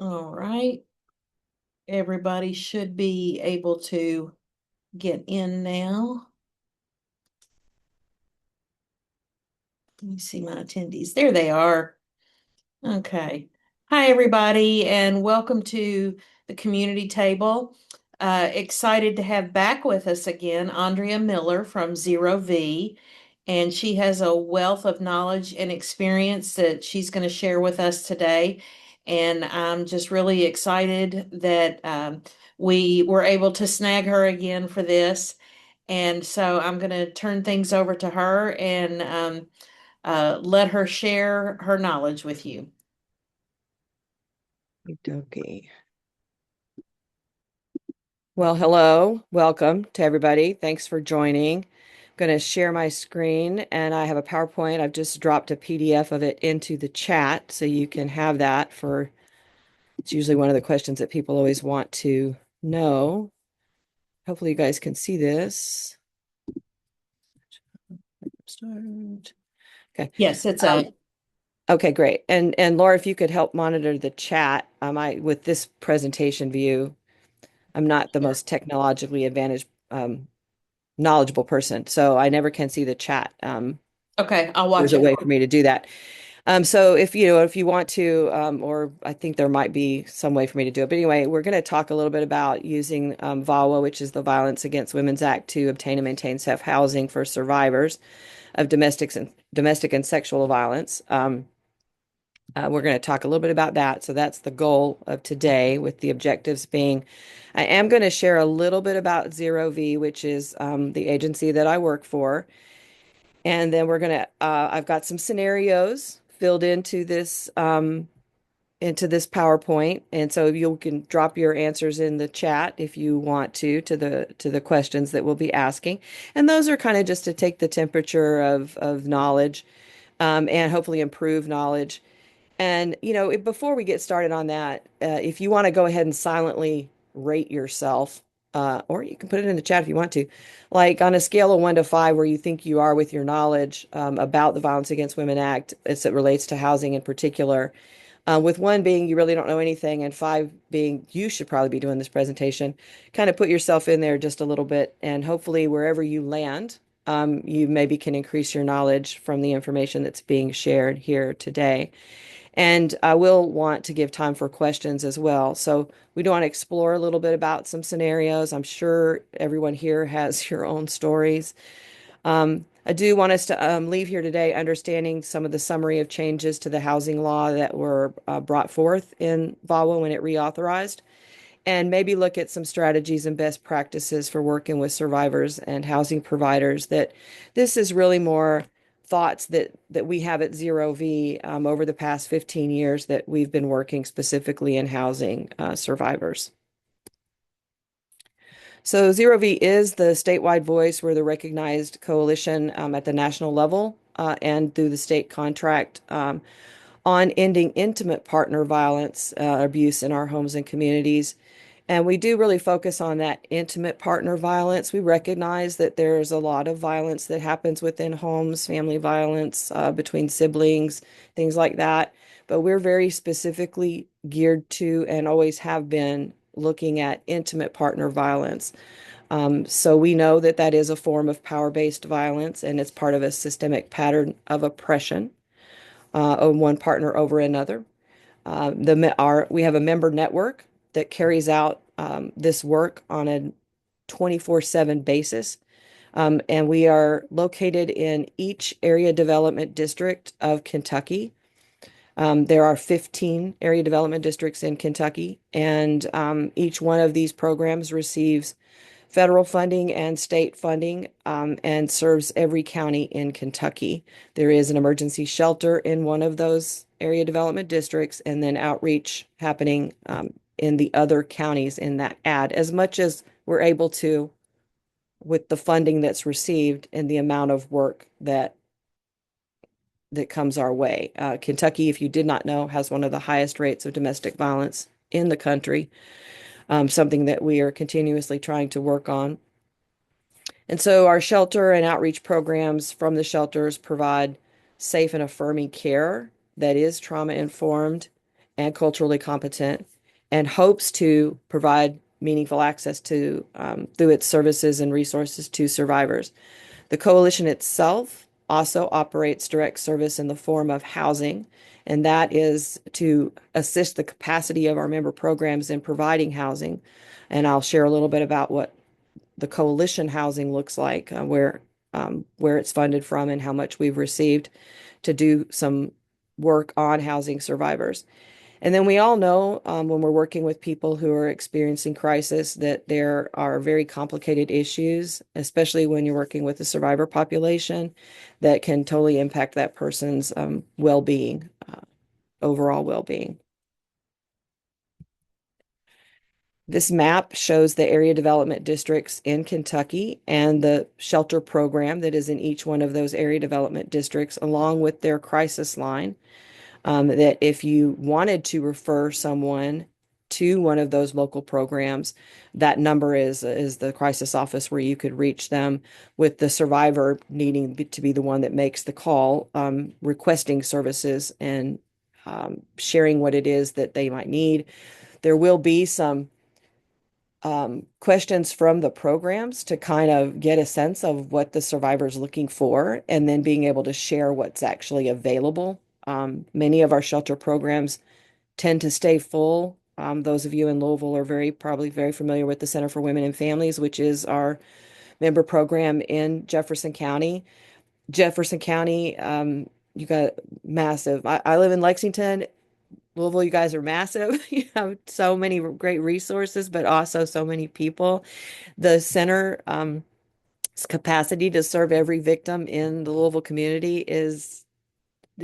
All right. Everybody should be able to get in now. Let me see my attendees. There they are. Okay. Hi, everybody, and welcome to the community table. Excited to have back with us again Andrea Miller from Zero V, and she has a wealth of knowledge and experience that she's going to share with us today. And I'm just really excited that we were able to snag her again for this. And so I'm going to turn things over to her and let her share her knowledge with you. Okay. Well, hello. Welcome to everybody. Thanks for joining. I'm going to share my screen and I have a PowerPoint. I've just dropped a PDF of it into the chat so you can have that for it's usually one of the questions that people always want to know. Hopefully you guys can see this. Start. Okay. Yes, it's Um, a okay, great. And Laura, if you could help monitor the chat, I with this presentation view, I'm not the sure. most technologically advantaged knowledgeable person, so I never can see the chat. Okay, I'll There's watch a it way for for me to do that. So if you want to, or I think there might be some way for me to do it. But anyway, we're going to talk a little bit about using VAWA, which is the Violence Against Women's Act, to obtain and maintain safe housing for survivors of domestic and sexual violence. We're going to talk a little bit about that. So that's the goal of today, with the objectives being, I am going to share a little bit about Zero V, which is the agency that I work for. And then I've got some scenarios filled into this PowerPoint. And so you can drop your answers in the chat if you want to the questions that we'll be asking. And those are kind of just to take the temperature of knowledge, and hopefully improve knowledge. And, before we get started on that, if you want to go ahead and silently rate yourself, or you can put it in the chat if you want to, like on a scale of 1 to 5, where you think you are with your knowledge about the Violence Against Women Act as it relates to housing in particular, with 1 being you really don't know anything, and 5 being you should probably be doing this presentation, kind of put yourself in there just a little bit, and hopefully wherever you land, you maybe can increase your knowledge from the information that's being shared here today. And I will want to give time for questions as well. So we do want to explore a little bit about some scenarios. I'm sure everyone here has your own stories. I do want us to leave here today understanding some of the summary of changes to the housing law that were brought forth in VAWA when it reauthorized, and maybe look at some strategies and best practices for working with survivors and housing providers. That this is really more thoughts that we have at Zero V over the past 15 years that we've been working specifically in housing survivors. So Zero V is the statewide voice. We're the recognized coalition at the national level and through the state contract on ending intimate partner violence, abuse in our homes and communities. And we do really focus on that intimate partner violence. We recognize that there's a lot of violence that happens within homes, family violence, between siblings, things like that. But we're very specifically geared to, and always have been, looking at intimate partner violence. So we know that that is a form of power-based violence, and it's part of a systemic pattern of oppression of one partner over another. We have a member network that carries out this work on a 24/7 basis. And we are located in each area development district of Kentucky. There are 15 area development districts in Kentucky, and each one of these programs receives federal funding and state funding, and serves every county in Kentucky. There is an emergency shelter in one of those area development districts, and then outreach happening in the other counties in that ad, as much as we're able to with the funding that's received and the amount of work that comes our way. Kentucky, if you did not know, has one of the highest rates of domestic violence in the country, something that we are continuously trying to work on. And so our shelter and outreach programs from the shelters provide safe and affirming care that is trauma informed and culturally competent, and hopes to provide meaningful access to through its services and resources to survivors. The coalition itself also operates direct service in the form of housing, and that is to assist the capacity of our member programs in providing housing. And I'll share a little bit about what the coalition housing looks like, where it's funded from and how much we've received to do some work on housing survivors. And then we all know when we're working with people who are experiencing crisis that there are very complicated issues, especially when you're working with the survivor population, that can totally impact that person's well-being, overall well-being. This map shows the area development districts in Kentucky and the shelter program that is in each one of those area development districts, along with their crisis line. That if you wanted to refer someone to one of those local programs, that number is the crisis office where you could reach them, with the survivor needing to be the one that makes the call, requesting services and sharing what it is that they might need. There will be some questions from the programs to kind of get a sense of what the survivor's looking for, and then being able to share what's actually available. Many of our shelter programs tend to stay full. Those of you in Louisville are probably very familiar with the Center for Women and Families, which is our member program in Jefferson County. Jefferson County, you got massive. I live in Lexington. Louisville, you guys are massive. You have so many great resources, but also so many people. The center, capacity to serve every victim in the Louisville community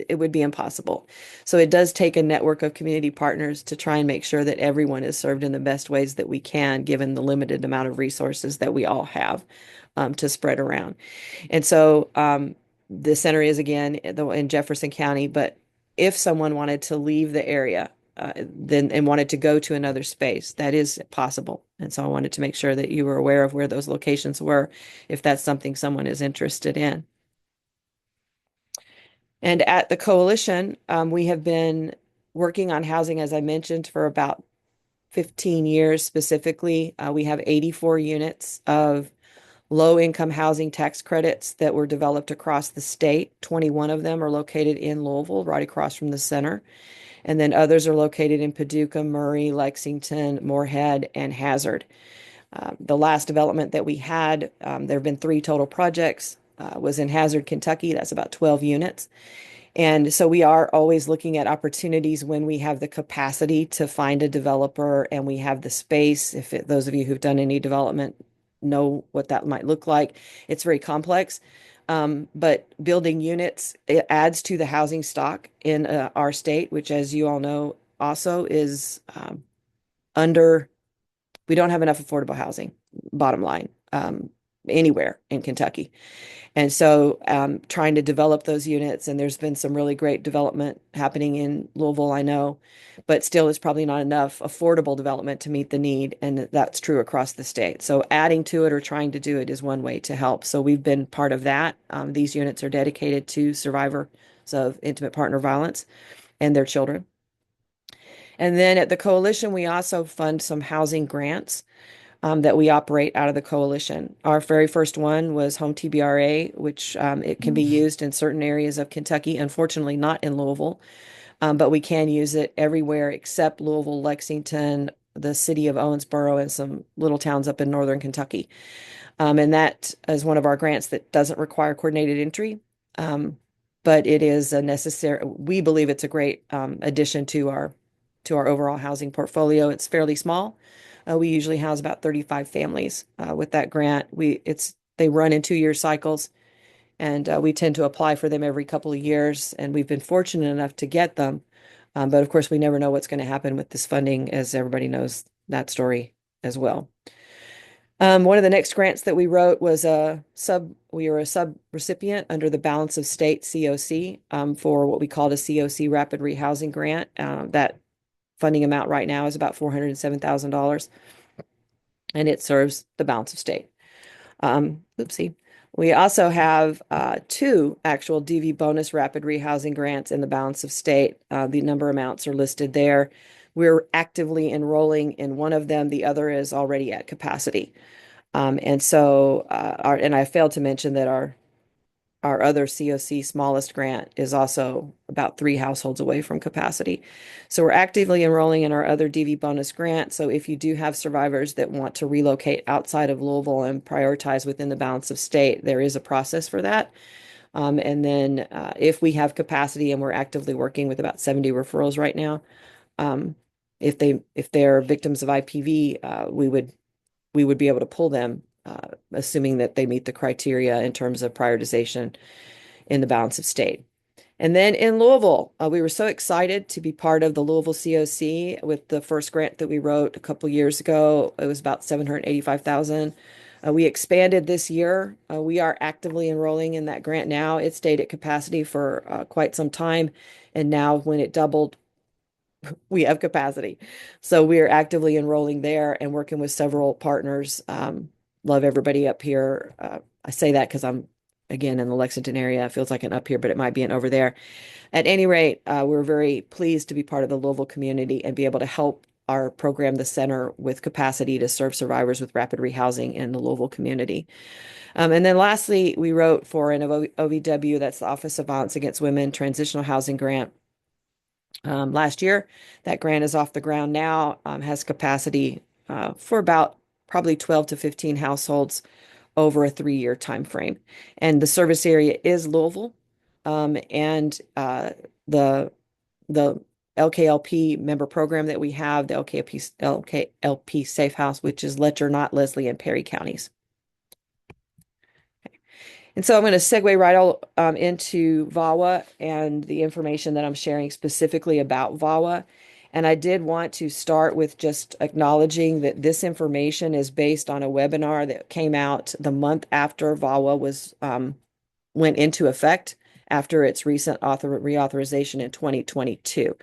it would be impossible. So it does take a network of community partners to try and make sure that everyone is served in the best ways that we can, given the limited amount of resources that we all have to spread around. And so the center is again in Jefferson County, but if someone wanted to leave the area, then and wanted to go to another space, that is possible. And so I wanted to make sure that you were aware of where those locations were, if that's something someone is interested in. And at the coalition, we have been working on housing, as I mentioned, for about 15 years specifically. We have 84 units of low income housing tax credits that were developed across the state. 21 of them are located in Louisville, right across from the center. And then others are located in Paducah, Murray, Lexington, Moorhead, and Hazard. The last development that we had, there have been 3 total projects, was in Hazard, Kentucky. That's about 12 units. And so we are always looking at opportunities when we have the capacity to find a developer and we have the space. Those of you who've done any development know what that might look like. It's very complex. But building units, it adds to the housing stock in our state, which, as you all know, also is under, we don't have enough affordable housing, bottom line, anywhere in Kentucky. And so trying to develop those units, and there's been some really great development happening in Louisville, I know, but still it's probably not enough affordable development to meet the need, and that's true across the state. So adding to it or trying to do it is one way to help. So we've been part of that. These units are dedicated to survivors of intimate partner violence and their children. And then at the coalition, we also fund some housing grants that we operate out of the coalition. Our very first one was Home TBRA, which it can be used in certain areas of Kentucky, unfortunately not in Louisville, but we can use it everywhere except Louisville, Lexington, the city of Owensboro, and some little towns up in northern Kentucky. And that is one of our grants that doesn't require coordinated entry, but it is a necessary, we believe it's a great addition to our overall housing portfolio. It's fairly small. We usually house about 35 families with that grant. They run in 2-year cycles, and we tend to apply for them every couple of years, and we've been fortunate enough to get them. But of course, we never know what's going to happen with this funding, as everybody knows that story as well. One of the next grants that we wrote was we were a sub recipient under the Balance of State COC for what we called a COC Rapid Rehousing Grant. That funding amount right now is about $407,000, and it serves the balance of state. Oopsie. We also have two actual DV bonus rapid rehousing grants in the balance of state. The number amounts are listed there. We're actively enrolling in one of them. The other is already at capacity. And I failed to mention that our other COC smallest grant is also about 3 households away from capacity. So we're actively enrolling in our other DV bonus grant. So if you do have survivors that want to relocate outside of Louisville and prioritize within the balance of state, there is a process for that. If we have capacity, and we're actively working with about 70 referrals right now, um, if they're victims of IPV, we would be able to pull them, assuming that they meet the criteria in terms of prioritization in the balance of state. And then in Louisville, we were so excited to be part of the Louisville COC with the first grant that we wrote a couple years ago. It was about 785,000. We expanded this year. We are actively enrolling in that grant now. It stayed at capacity for quite some time, and now when it doubled, we have capacity. So we are actively enrolling there and working with several partners. Love everybody up here. I say that because I'm again in the Lexington area. It feels like an up here, but it might be an over there. At any rate, we're very pleased to be part of the Louisville community and be able to help our program, the center, with capacity to serve survivors with rapid rehousing in the Louisville community. And then lastly, we wrote for an OVW, that's the Office of Violence Against Women Transitional Housing Grant last year. That grant is off the ground now, has capacity for about probably 12 to 15 households over a 3-year time frame. And the service area is Louisville, and the LKLP member program that we have, the LKLP Safe House, which is Letcher, Knott, Leslie, and Perry counties. And so I'm going to segue right all into VAWA and the information that I'm sharing specifically about VAWA. And I did want to start with just acknowledging that this information is based on a webinar that came out the month after VAWA went into effect after its recent reauthorization in 2022.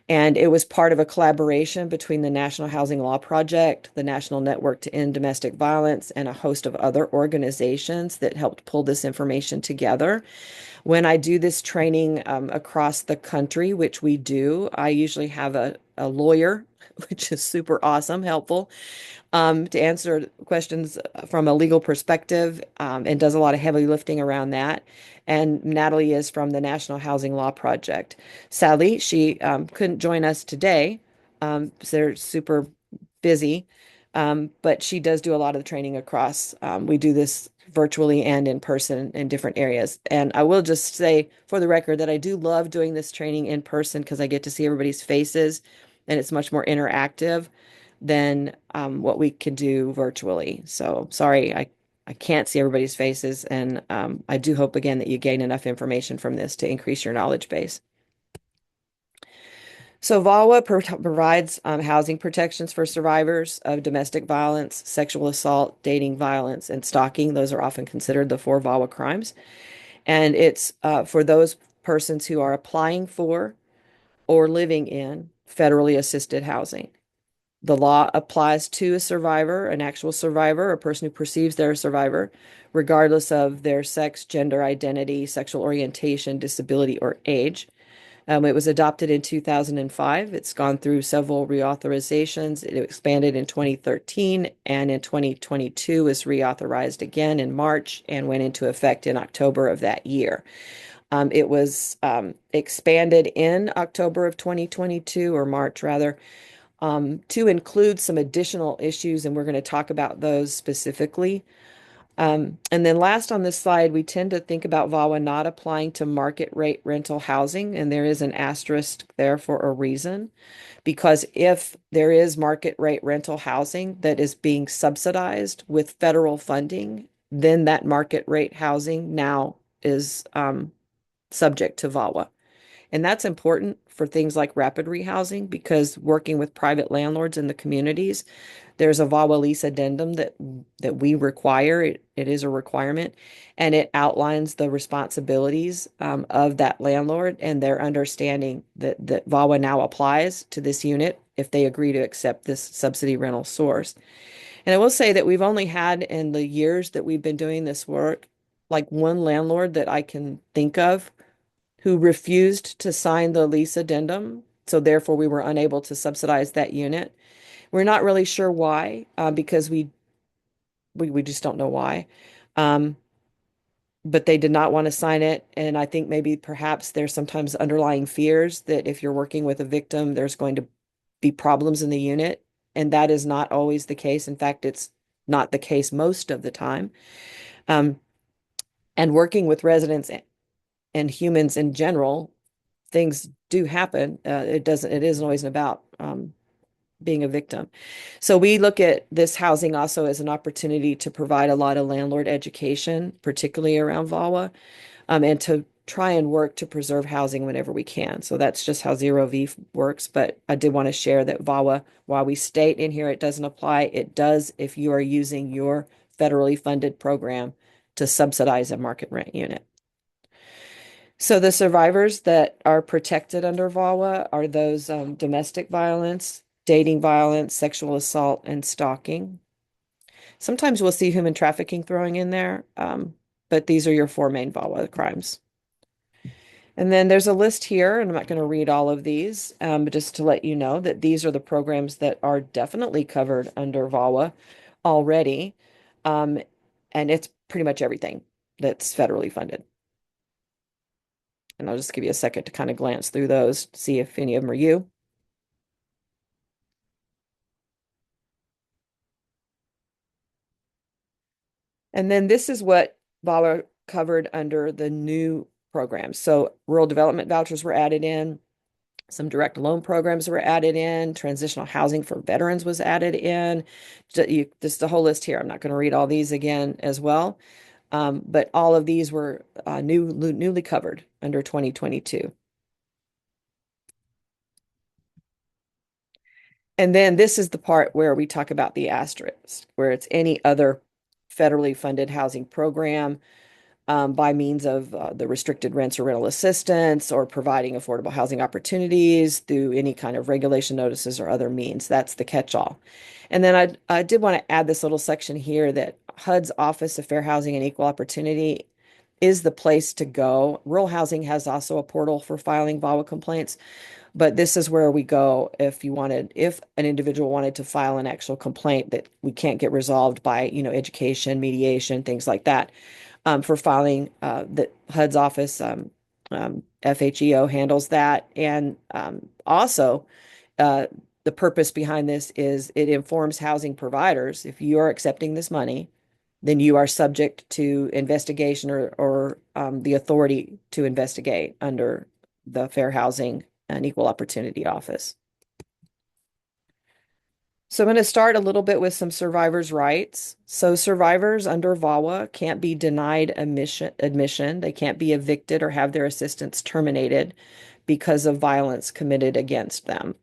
And it was part of a collaboration between the National Housing Law Project, the National Network to End Domestic Violence, and a host of other organizations that helped pull this information together. When I do this training across the country, which we do, I usually have a lawyer, which is super awesome, helpful, to answer questions from a legal perspective, and does a lot of heavy lifting around that. And Natalie is from the National Housing Law Project. Sadly, she couldn't join us today. So they're super busy, but she does do a lot of the training across. We do this virtually and in person in different areas. And I will just say for the record that I do love doing this training in person because I get to see everybody's faces and it's much more interactive than what we can do virtually. So sorry, I can't see everybody's faces. And I do hope again that you gain enough information from this to increase your knowledge base. So VAWA provides housing protections for survivors of domestic violence, sexual assault, dating violence, and stalking. Those are often considered the 4 VAWA crimes. And it's for those persons who are applying for or living in federally assisted housing. The law applies to a survivor, an actual survivor, a person who perceives they're a survivor, regardless of their sex, gender identity, sexual orientation, disability, or age. It was adopted in 2005. It's gone through several reauthorizations. It expanded in 2013, and in 2022 was reauthorized again in March and went into effect in October of that year. It was expanded in October of 2022, or March rather, to include some additional issues, and we're going to talk about those specifically. And then last on this slide, we tend to think about VAWA not applying to market rate rental housing, and there is an asterisk there for a reason. Because if there is market rate rental housing that is being subsidized with federal funding, then that market rate housing now is subject to VAWA. And that's important for things like rapid rehousing because working with private landlords in the communities, there's a VAWA lease addendum that we require. It is a requirement, and it outlines the responsibilities of that landlord and their understanding that VAWA now applies to this unit if they agree to accept this subsidy rental source. And I will say that we've only had in the years that we've been doing this work like one landlord that I can think of who refused to sign the lease addendum. So therefore, we were unable to subsidize that unit. We're not really sure why, because we just don't know why. Um, but they did not want to sign it. And I think maybe perhaps there's sometimes underlying fears that if you're working with a victim, there's going to be problems in the unit. And that is not always the case. In fact, it's not the case most of the time. Um, and working with residents and humans in general, things do happen. It isn't always about being a victim. So we look at this housing also as an opportunity to provide a lot of landlord education, particularly around VAWA, and to try and work to preserve housing whenever we can. So that's just how Zero V works. But I did want to share that VAWA, while we state in here it doesn't apply, it does if you are using your federally funded program to subsidize a market rent unit. So the survivors that are protected under VAWA are those domestic violence, dating violence, sexual assault, and stalking. Sometimes we'll see human trafficking throwing in there, but these are your four main VAWA crimes. And then there's a list here, and I'm not going to read all of these, but just to let you know that these are the programs that are definitely covered under VAWA already. Um, and it's pretty much everything that's federally funded. And I'll just give you a second to kind of glance through those, to see if any of them are you. And then this is what VAWA covered under the new programs. So rural development vouchers were added in, some direct loan programs were added in, transitional housing for veterans was added in. This is the whole list here. I'm not going to read all these again as well. But all of these were newly covered under 2022. And then this is the part where we talk about the asterisk, where it's any other federally funded housing program by means of the restricted rents or rental assistance or providing affordable housing opportunities through any kind of regulation notices or other means. That's the catch-all. And then I did want to add this little section here that HUD's Office of Fair Housing and Equal Opportunity is the place to go. Rural Housing has also a portal for filing VAWA complaints, but this is where we go if an individual wanted to file an actual complaint that we can't get resolved by, education, mediation, things like that, for filing, that HUD's office, FHEO handles that. And also, uh, the purpose behind this is it informs housing providers if you are accepting this money, then you are subject to investigation or the authority to investigate under the Fair Housing and Equal Opportunity Office. So I'm going to start a little bit with some survivors' rights. So survivors under VAWA can't be denied admission. They can't be evicted or have their assistance terminated because of violence committed against them.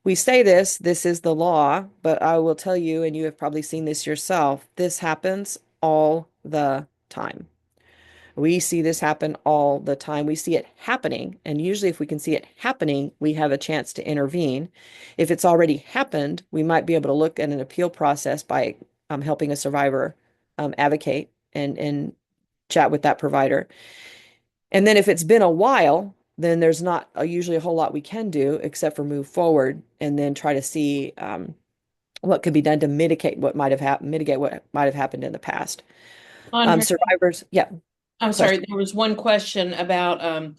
We say this is the law, but I will tell you, and you have probably seen this yourself, this happens all the time. We see this happen all the time. We see it happening. And usually, if we can see it happening, we have a chance to intervene. If it's already happened, we might be able to look at an appeal process by helping a survivor advocate and chat with that provider. And then if it's been a while, then there's not usually a whole lot we can do except for move forward and then try to see what could be done to mitigate what might have happened in the past. Andrea, Survivors, yeah, I'm sorry, question. there was one question about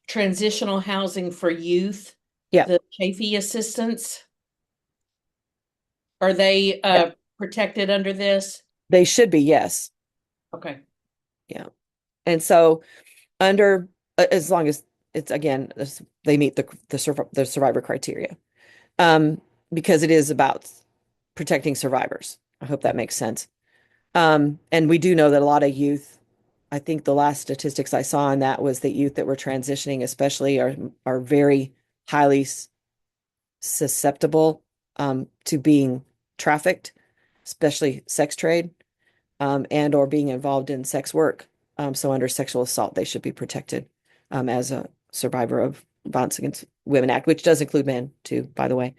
transitional housing for youth, Yeah. the Chafee assistance. Are they Yeah. protected under this? They should be, yes. Okay. Yeah. And so under as long as it's again they meet the survivor criteria. Um because it is about protecting survivors. I hope that makes sense. And we do know that a lot of youth, I think the last statistics I saw on that was that youth that were transitioning especially are very highly susceptible to being trafficked, especially sex trade, and or being involved in sex work. So under sexual assault, they should be protected as a survivor of Violence Against Women Act, which does include men too, by the way.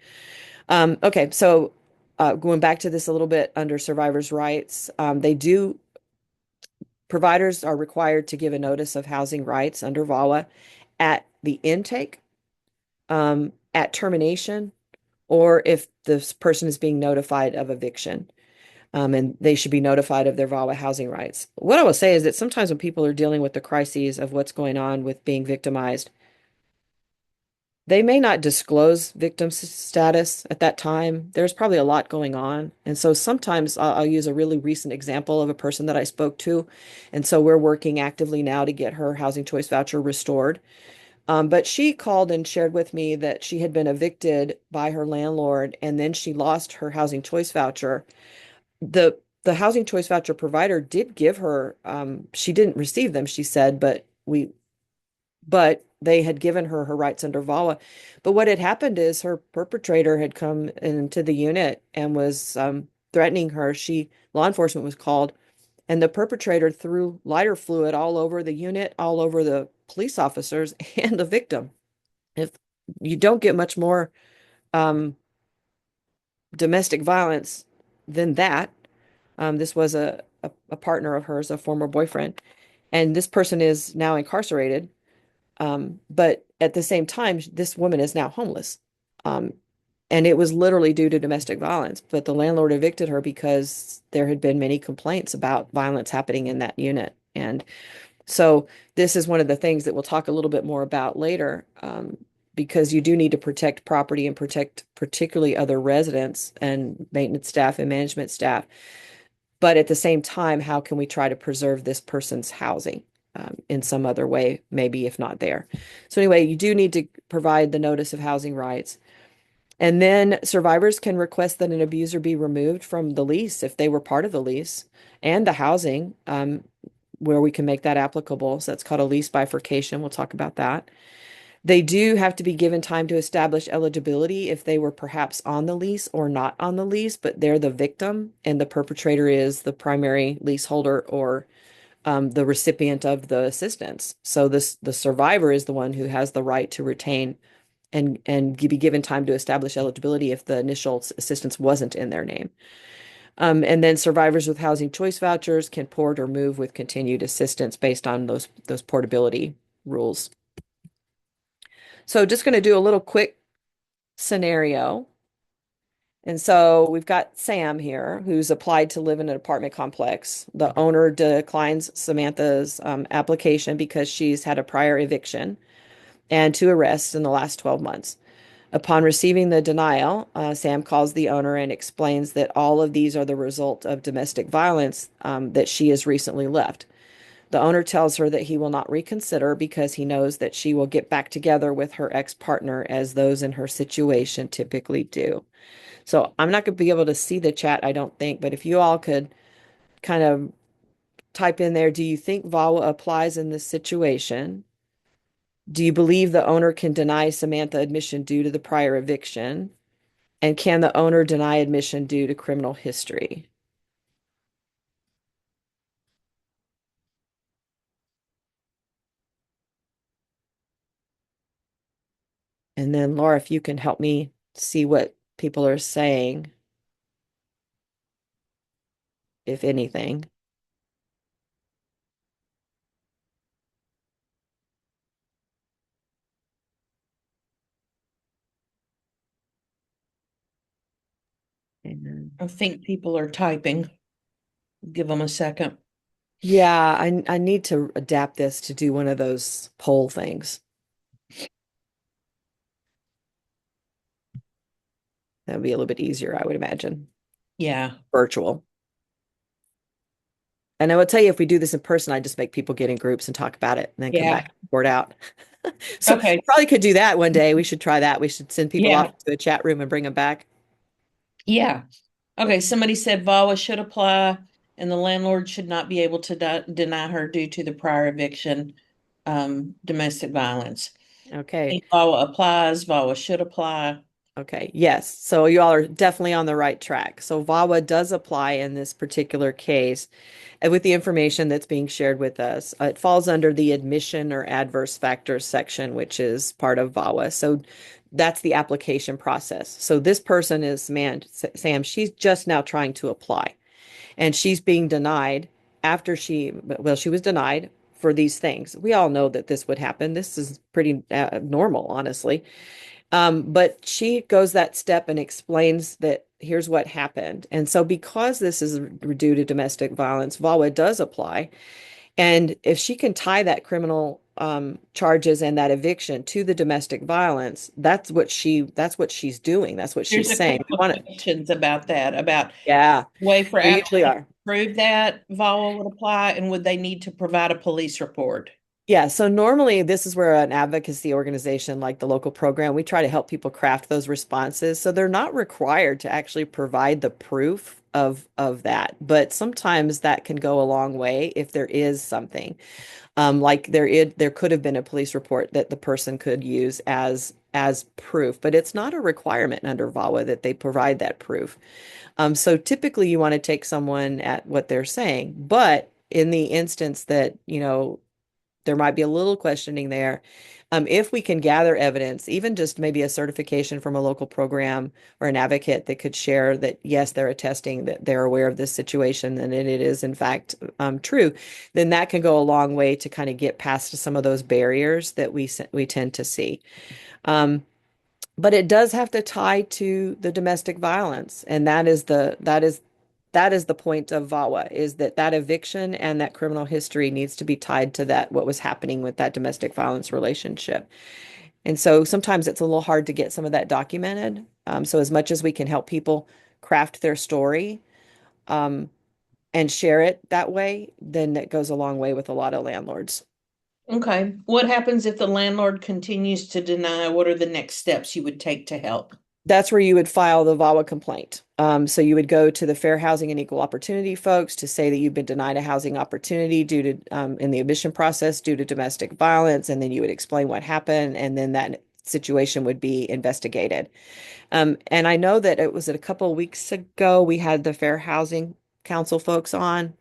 Okay, so going back to this a little bit under survivors' rights, they do providers are required to give a notice of housing rights under VAWA at the intake, at termination, or if this person is being notified of eviction. And they should be notified of their VAWA housing rights. What I will say is that sometimes when people are dealing with the crises of what's going on with being victimized, they may not disclose victim status at that time. There's probably a lot going on. And so sometimes I'll use a really recent example of a person that I spoke to. And so we're working actively now to get her housing choice voucher restored. But she called and shared with me that she had been evicted by her landlord and then she lost her housing choice voucher. The housing choice voucher provider did give her, she didn't receive them, she said, but they had given her her rights under VAWA. But what had happened is her perpetrator had come into the unit and was threatening her. Law enforcement was called, and the perpetrator threw lighter fluid all over the unit, all over the police officers and the victim. If you don't get much more um, domestic violence than that, this was a partner of hers, a former boyfriend, and this person is now incarcerated. But at the same time, this woman is now homeless. Um, and it was literally due to domestic violence. But the landlord evicted her because there had been many complaints about violence happening in that unit. And so this is one of the things that we'll talk a little bit more about later, because you do need to protect property and protect particularly other residents and maintenance staff and management staff. But at the same time, how can we try to preserve this person's housing in some other way, maybe if not there? So anyway, you do need to provide the notice of housing rights. And then survivors can request that an abuser be removed from the lease if they were part of the lease and the housing, where we can make that applicable. So that's called a lease bifurcation. We'll talk about that. They do have to be given time to establish eligibility if they were perhaps on the lease or not on the lease, but they're the victim and the perpetrator is the primary leaseholder or the recipient of the assistance. So the survivor is the one who has the right to retain and be given time to establish eligibility if the initial assistance wasn't in their name. And then survivors with housing choice vouchers can port or move with continued assistance based on those portability rules. So just going to do a little quick scenario. And so we've got Sam here who's applied to live in an apartment complex. The owner declines Samantha's application because she's had a prior eviction and two arrests in the last 12 months. Upon receiving the denial, Sam calls the owner and explains that all of these are the result of domestic violence that she has recently left. The owner tells her that he will not reconsider because he knows that she will get back together with her ex-partner as those in her situation typically do. So I'm not going to be able to see the chat, I don't think, but if you all could kind of type in there, do you think VAWA applies in this situation? Do you believe the owner can deny Samantha admission due to the prior eviction? And can the owner deny admission due to criminal history? And then Laura, if you can help me see what people are saying, if anything. And I think people are typing. Give them a second. yeah, I need to adapt this to do one of those poll things. That would be a little bit easier, I would imagine. Yeah. Virtual. And I would tell you if we do this in person, I just make people get in groups and talk about it and then come back Yeah. and report out. So Okay. probably could do that one day. We should try that. We should send people Yeah. off to a chat room and bring them back. Yeah. Okay. Somebody said VAWA should apply and the landlord should not be able to deny her due to the prior eviction, domestic violence. Okay. VAWA applies, VAWA should apply. Okay. Yes. So you all are definitely on the right track. So VAWA does apply in this particular case with the information that's being shared with us. It falls under the admission or adverse factors section, which is part of VAWA. So that's the application process. So this person is, man, Sam, she's just now trying to apply and she's being denied. after she was denied for these things. We all know that this would happen. This is pretty normal, honestly. But she goes that step and explains that here's what happened. And so, because this is due to domestic violence, VAWA does apply. And if she can tie that criminal charges and that eviction to the domestic violence, that's what she's doing. That's what There's she's a saying. couple We of want to, questions about that, about yeah, way for there usually applicants are. to prove that VAWA would apply, and would they need to provide a police report? Yeah, so normally this is where an advocacy organization like the local program, we try to help people craft those responses. So they're not required to actually provide the proof of that, but sometimes that can go a long way if there is something. Like there could have been a police report that the person could use as proof, but it's not a requirement under VAWA that they provide that proof. So typically you want to take someone at what they're saying, but in the instance that, there might be a little questioning there. If we can gather evidence, even just maybe a certification from a local program or an advocate that could share that, yes, they're attesting that they're aware of this situation and that it is, in fact, true, then that can go a long way to kind of get past some of those barriers that we tend to see. Um, but it does have to tie to the domestic violence, and that is the point of VAWA, is that eviction and that criminal history needs to be tied to that what was happening with that domestic violence relationship. And so sometimes it's a little hard to get some of that documented. So as much as we can help people craft their story um, and share it that way, then that goes a long way with a lot of landlords. Okay. What happens if the landlord continues to deny? What are the next steps you would take to help? That's where you would file the VAWA complaint. So you would go to the Fair Housing and Equal Opportunity folks to say that you've been denied a housing opportunity due to in the admission process due to domestic violence, and then you would explain what happened, and then that situation would be investigated. And I know that it was a couple of weeks ago we had the Fair Housing Council folks on.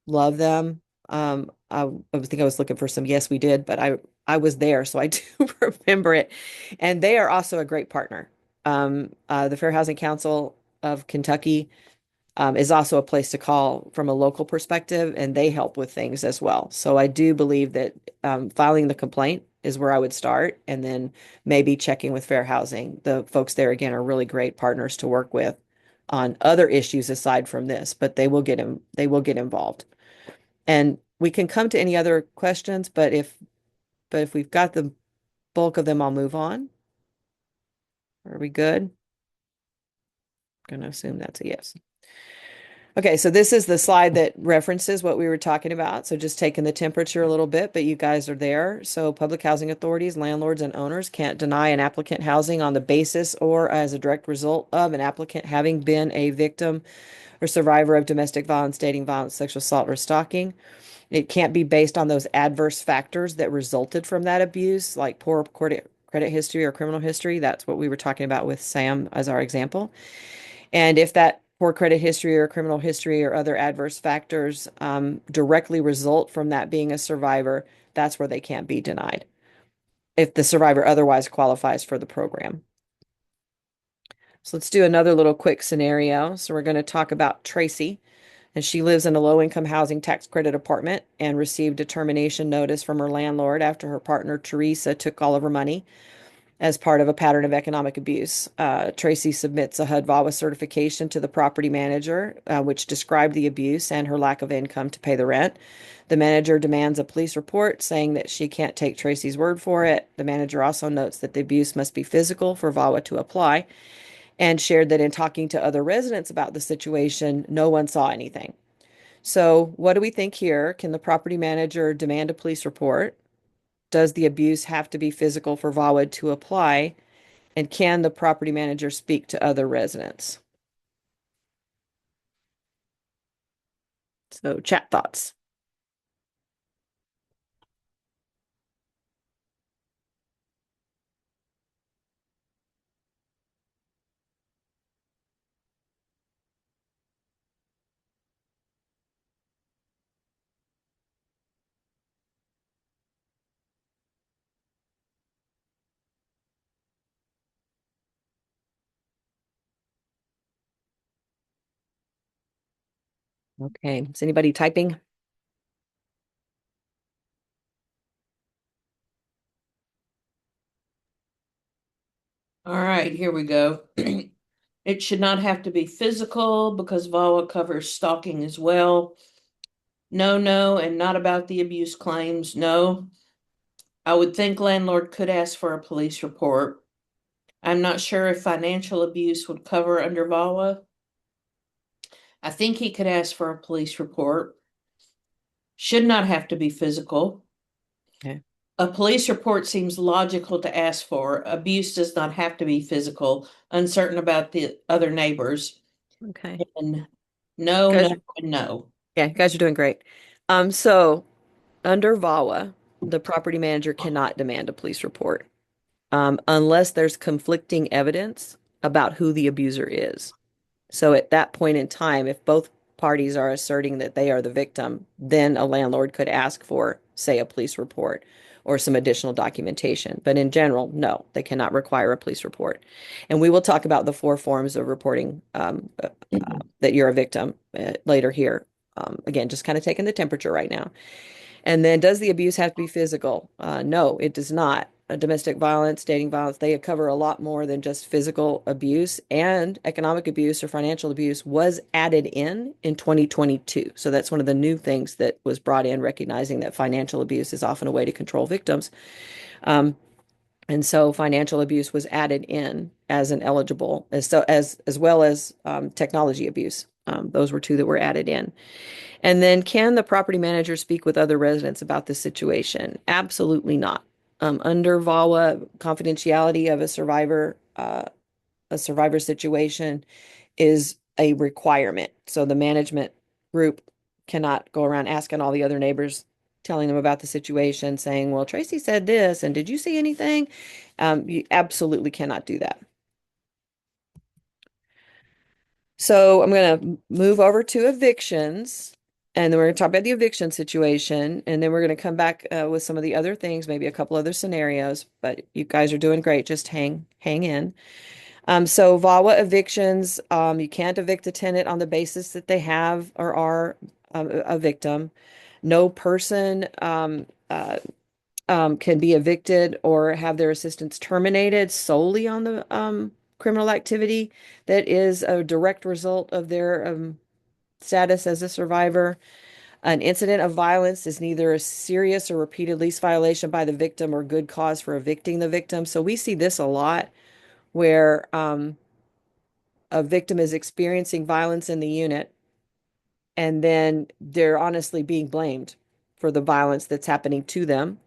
Love them. I think I was looking for some. Yes, we did, but I was there, so I do remember it. And they are also a great partner. The Fair Housing Council of Kentucky is also a place to call from a local perspective, and they help with things as well. So I do believe that filing the complaint is where I would start, and then maybe checking with Fair Housing. The folks there again are really great partners to work with on other issues aside from this, but they will get involved. And we can come to any other questions, but if we've got the bulk of them, I'll move on. Are we good? I'm going to assume that's a yes. Okay, so this is the slide that references what we were talking about. So just taking the temperature a little bit, but you guys are there. So public housing authorities, landlords, and owners can't deny an applicant housing on the basis or as a direct result of an applicant having been a victim or survivor of domestic violence, dating violence, sexual assault, or stalking. It can't be based on those adverse factors that resulted from that abuse, like poor credit history or criminal history. That's what we were talking about with Sam as our example. And if that poor credit history or criminal history or other adverse factors directly result from that being a survivor, that's where they can't be denied if the survivor otherwise qualifies for the program. So let's do another little quick scenario. So we're going to talk about Tracy, and she lives in a low-income housing tax credit apartment and received a termination notice from her landlord after her partner Teresa took all of her money as part of a pattern of economic abuse. Tracy submits a HUD-VAWA certification to the property manager, which described the abuse and her lack of income to pay the rent. The manager demands a police report, saying that she can't take Tracy's word for it. The manager also notes that the abuse must be physical for VAWA to apply, and shared that in talking to other residents about the situation, no one saw anything. So, what do we think here? Can the property manager demand a police report? Does the abuse have to be physical for VAWA to apply? And can the property manager speak to other residents? So, chat thoughts. Okay. Is anybody typing? All right, here we go. It should not have to be physical because VAWA covers stalking as well. No, no, and not about the abuse claims. No. I would think landlord could ask for a police report. I'm not sure if financial abuse would cover under VAWA. I think he could ask for a police report. Should not have to be physical. Okay. A police report seems logical to ask for. Abuse does not have to be physical. Uncertain about the other neighbors. Okay. And no, no, Guys, and no. yeah, you guys are doing great. So under VAWA, the property manager cannot demand a police report, unless there's conflicting evidence about who the abuser is. So at that point in time, if both parties are asserting that they are the victim, then a landlord could ask for, say, a police report or some additional documentation. But in general, no, they cannot require a police report. And we will talk about the four forms of reporting that you're a victim later here. Again, just kind of taking the temperature right now. And then does the abuse have to be physical? No, it does not. Domestic violence, dating violence, they cover a lot more than just physical abuse, and economic abuse or financial abuse was added in 2022. So that's one of the new things that was brought in, recognizing that financial abuse is often a way to control victims. Um, and so financial abuse was added in as an eligible, as well as technology abuse. Those were two that were added in. And then can the property manager speak with other residents about this situation? Absolutely not. Under VAWA, confidentiality of a survivor situation is a requirement. So the management group cannot go around asking all the other neighbors, telling them about the situation, saying, well, Tracy said this, and did you see anything? You absolutely cannot do that. So I'm going to move over to evictions, and then we're going to talk about the eviction situation, and then we're going to come back with some of the other things, maybe a couple other scenarios. But you guys are doing great. Just hang in. So VAWA evictions, you can't evict a tenant on the basis that they have or are a victim. No person can be evicted or have their assistance terminated solely on the criminal activity that is a direct result of their status as a survivor. An incident of violence is neither a serious or repeated lease violation by the victim or good cause for evicting the victim. So we see this a lot where a victim is experiencing violence in the unit and then they're honestly being blamed for the violence that's happening to them.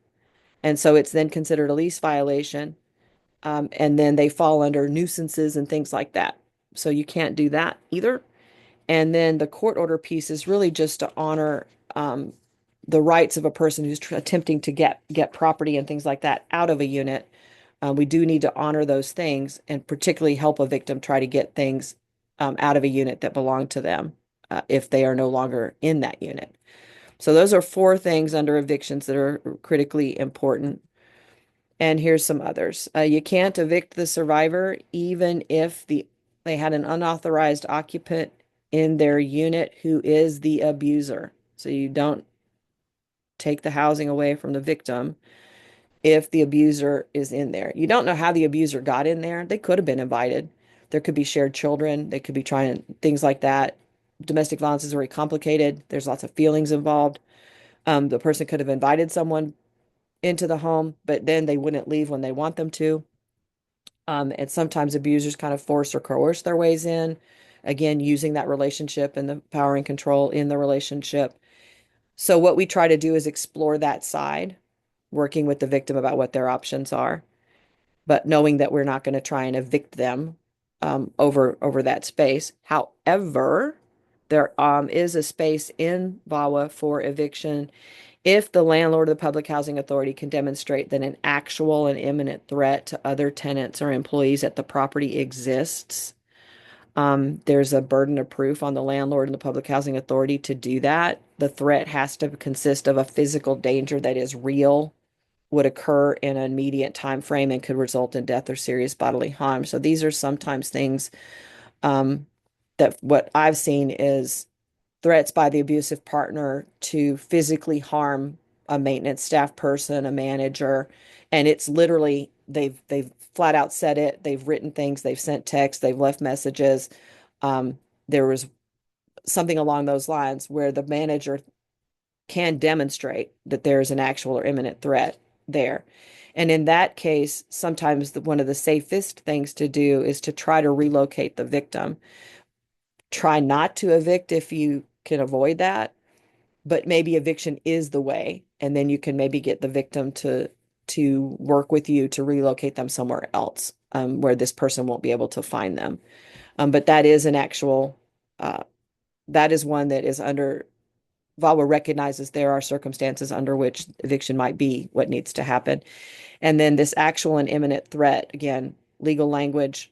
And so it's then considered a lease violation. And then they fall under nuisances and things like that. So you can't do that either. And then the court order piece is really just to honor the rights of a person who's attempting to get property and things like that out of a unit. We do need to honor those things and particularly help a victim try to get things out of a unit that belong to them if they are no longer in that unit. So those are four things under evictions that are critically important. And here's some others. You can't evict the survivor even if they had an unauthorized occupant in their unit who is the abuser. So you don't take the housing away from the victim if the abuser is in there. You don't know how the abuser got in there. They could have been invited. There could be shared children. They could be trying things like that. Domestic violence is very complicated. There's lots of feelings involved. The person could have invited someone into the home, but then they wouldn't leave when they want them to. And sometimes abusers kind of force or coerce their ways in, again, using that relationship and the power and control in the relationship. So, what we try to do is explore that side, working with the victim about what their options are, but knowing that we're not going to try and evict them over that space. However, there is a space in VAWA for eviction if the landlord or the public housing authority can demonstrate that an actual and imminent threat to other tenants or employees at the property exists. There's a burden of proof on the landlord and the public housing authority to do that. The threat has to consist of a physical danger that is real, would occur in an immediate time frame, and could result in death or serious bodily harm. So these are sometimes things um, that what I've seen is threats by the abusive partner to physically harm a maintenance staff person, a manager, and it's literally they've flat out said it. They've written things, they've sent texts, they've left messages. Um, there was something along those lines where the manager can demonstrate that there is an actual or imminent threat there. And in that case, sometimes one of the safest things to do is to try to relocate the victim. Try not to evict if you can avoid that, but maybe eviction is the way, and then you can maybe get the victim to work with you to relocate them somewhere else, where this person won't be able to find them. But that is an actual that is one that is under VAWA recognizes there are circumstances under which eviction might be what needs to happen. And then this actual and imminent threat, again, legal language,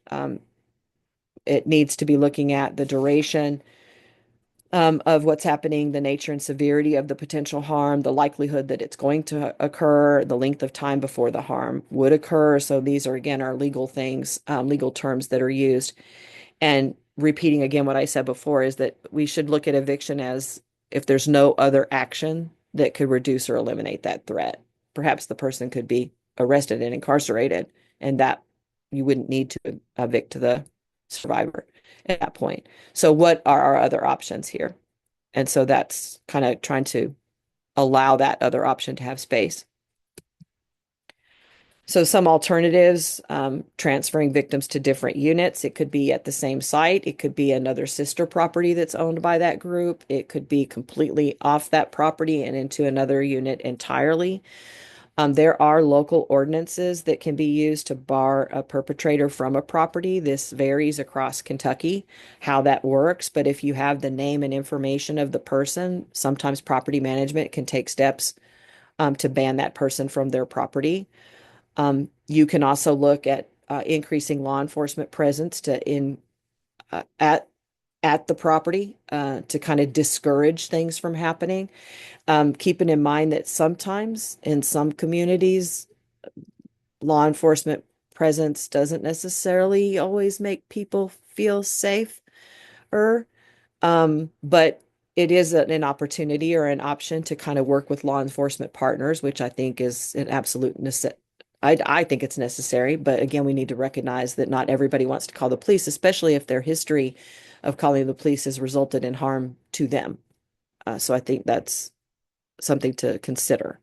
it needs to be looking at the duration of what's happening, the nature and severity of the potential harm, the likelihood that it's going to occur, the length of time before the harm would occur. So these are, again, our legal things, legal terms that are used. And repeating again what I said before is that we should look at eviction as if there's no other action that could reduce or eliminate that threat. Perhaps the person could be arrested and incarcerated, and that you wouldn't need to evict the survivor at that point. So, what are our other options here? And so that's kind of trying to allow that other option to have space. So some alternatives, transferring victims to different units. It could be at the same site. It could be another sister property that's owned by that group. It could be completely off that property and into another unit entirely. There are local ordinances that can be used to bar a perpetrator from a property. This varies across Kentucky, how that works. But if you have the name and information of the person, sometimes property management can take steps to ban that person from their property. You can also look at increasing law enforcement presence to in at the property to kind of discourage things from happening. Keeping in mind that sometimes in some communities, law enforcement presence doesn't necessarily always make people feel safer. But it is an opportunity or an option to kind of work with law enforcement partners, which I think is an absolute necessity. I think it's necessary, but again, we need to recognize that not everybody wants to call the police, especially if their history of calling the police has resulted in harm to them. So I think that's something to consider.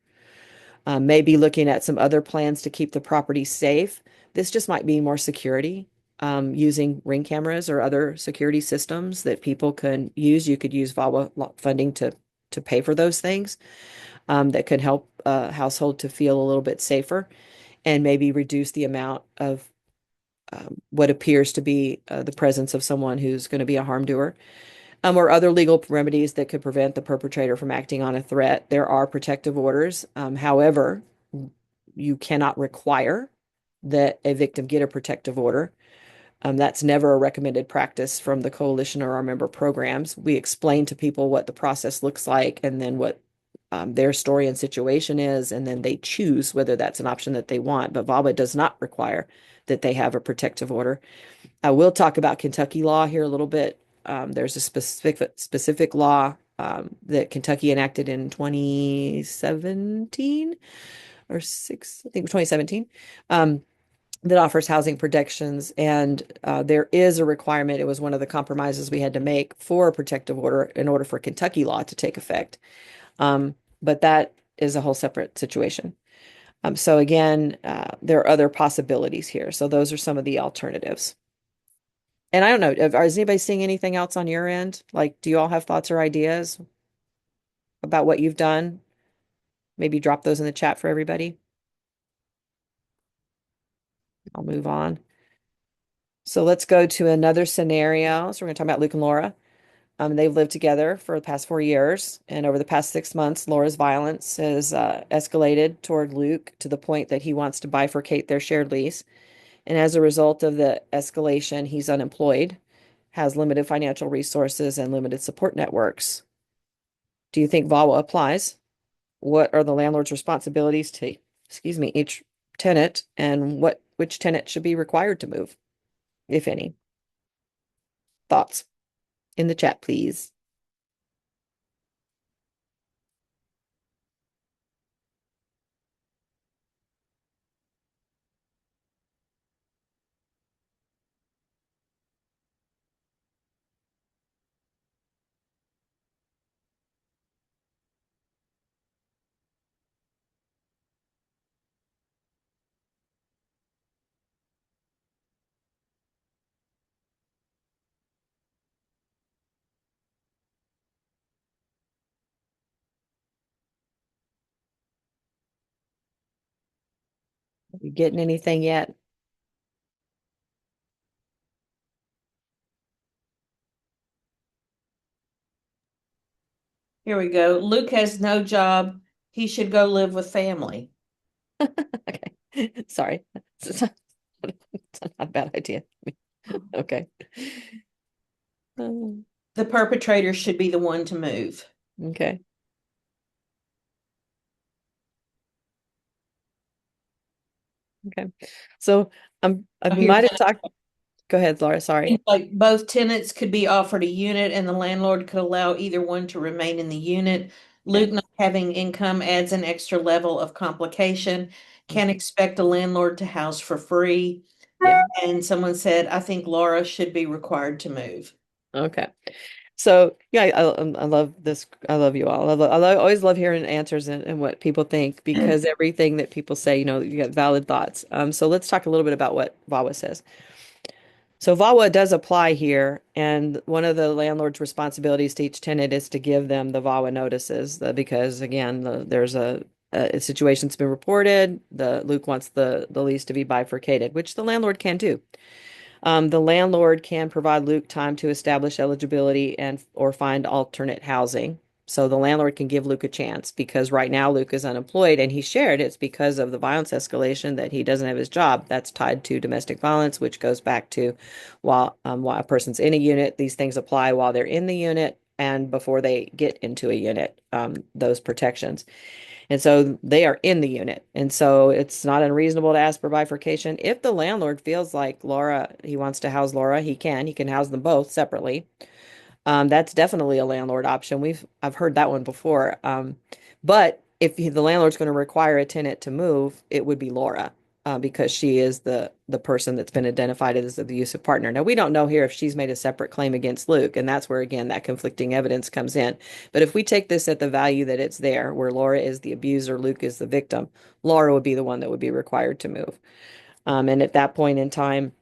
Maybe looking at some other plans to keep the property safe. This just might be more security, using ring cameras or other security systems that people can use. You could use VAWA funding to pay for those things, that could help a household to feel a little bit safer and maybe reduce the amount of what appears to be the presence of someone who's going to be a harm doer, or other legal remedies that could prevent the perpetrator from acting on a threat. There are protective orders. However, you cannot require that a victim get a protective order. That's never a recommended practice from the coalition or our member programs. We explain to people what the process looks like and then what their story and situation is, and then they choose whether that's an option that they want. But VAWA does not require that they have a protective order. I will talk about Kentucky law here a little bit. There's a specific law that Kentucky enacted in 2017 or six, I think 2017, that offers housing protections. And there is a requirement. It was one of the compromises we had to make for a protective order in order for Kentucky law to take effect. But that is a whole separate situation. So again, there are other possibilities here. So those are some of the alternatives. And I don't know, is anybody seeing anything else on your end? Like, do you all have thoughts or ideas about what you've done? Maybe drop those in the chat for everybody. I'll move on. So let's go to another scenario. So we're going to talk about Luke and Laura. They've lived together for the past 4 years, and over the past 6 months, Laura's violence has escalated toward Luke to the point that he wants to bifurcate their shared lease. And as a result of the escalation, he's unemployed, has limited financial resources, and limited support networks. Do you think VAWA applies? What are the landlord's responsibilities to, excuse me, each tenant, and which tenant should be required to move, if any? Thoughts in the chat, please. You getting anything yet? Here we go. Luke has no job. He should go live with family. Okay. Sorry. It's not, it's not a bad idea. Okay. Um, The perpetrator should be the one to move. okay. Okay. So I Oh, here, might have talked. Go ahead, Laura. Sorry. like both tenants could be offered a unit and the landlord could allow either one to remain in the unit. Yeah. Luke not having income adds an extra level of complication. Can't expect a landlord to house for free. Yeah. And someone said, I think Laura should be required to move. Okay. So yeah, I love this. I love you all. Always love hearing answers and what people think because everything that people say, you got valid thoughts. So let's talk a little bit about what VAWA says. So VAWA does apply here, and one of the landlord's responsibilities to each tenant is to give them the VAWA notices because again, there's a situation's been reported. The Luke wants the lease to be bifurcated, which the landlord can do. The landlord can provide Luke time to establish eligibility and or find alternate housing. So the landlord can give Luke a chance because right now Luke is unemployed and he shared it's because of the violence escalation that he doesn't have his job. That's tied to domestic violence, which goes back to while a person's in a unit, these things apply while they're in the unit and before they get into a unit, those protections. And so they are in the unit. And so it's not unreasonable to ask for bifurcation. If the landlord feels like Laura, he wants to house Laura, he can. He can house them both separately. That's definitely a landlord option. I've heard that one before. But if the landlord's going to require a tenant to move, it would be Laura, because she is the person that's been identified as the abusive partner. Now we don't know here if she's made a separate claim against Luke, and that's where again that conflicting evidence comes in. But if we take this at the value that it's there, where Laura is the abuser, Luke is the victim, Laura would be the one that would be required to move. And at that point in time,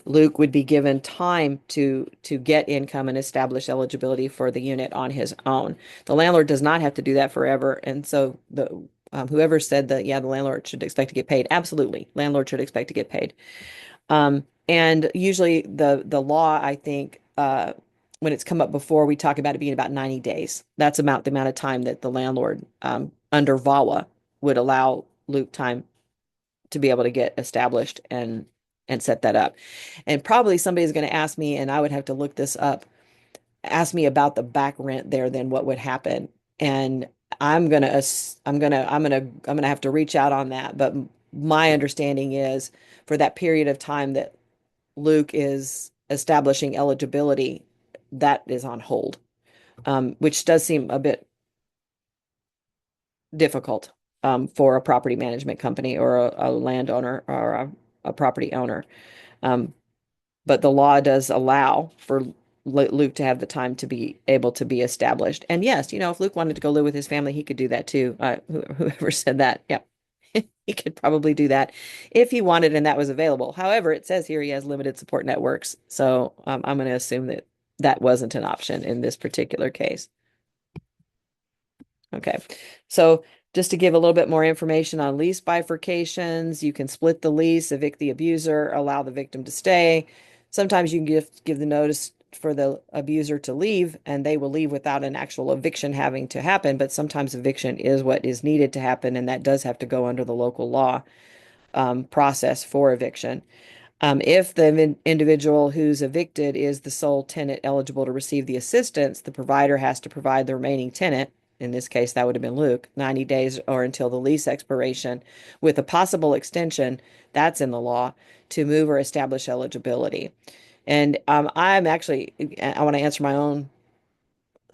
Luke would be given time to get income and establish eligibility for the unit on his own. The landlord does not have to do that forever, and so the whoever said that, yeah, the landlord should expect to get paid. Absolutely, landlord should expect to get paid. And usually the law, I think, when it's come up before, we talk about it being about 90 days. That's about the amount of time that the landlord under VAWA would allow Luke time to be able to get established and set that up. And probably somebody's going to ask me, and I would have to look this up, ask me about the back rent there, then what would happen. And I'm gonna have to reach out on that. But my understanding is for that period of time that Luke is establishing eligibility, that is on hold, which does seem a bit difficult for a property management company or a landowner or a property owner. Um, but the law does allow for Luke to have the time to be able to be established. And yes, if Luke wanted to go live with his family, he could do that too. Whoever said that, yeah, he could probably do that if he wanted and that was available. However, it says here he has limited support networks. So I'm going to assume that that wasn't an option in this particular case. Okay. So just to give a little bit more information on lease bifurcations, you can split the lease, evict the abuser, allow the victim to stay. Sometimes you can give the notice for the abuser to leave, and they will leave without an actual eviction having to happen. But sometimes eviction is what is needed to happen, and that does have to go under the local law process for eviction. If the individual who's evicted is the sole tenant eligible to receive the assistance, the provider has to provide the remaining tenant, in this case, that would have been Luke, 90 days or until the lease expiration, with a possible extension, that's in the law, to move or establish eligibility. And I want to answer my own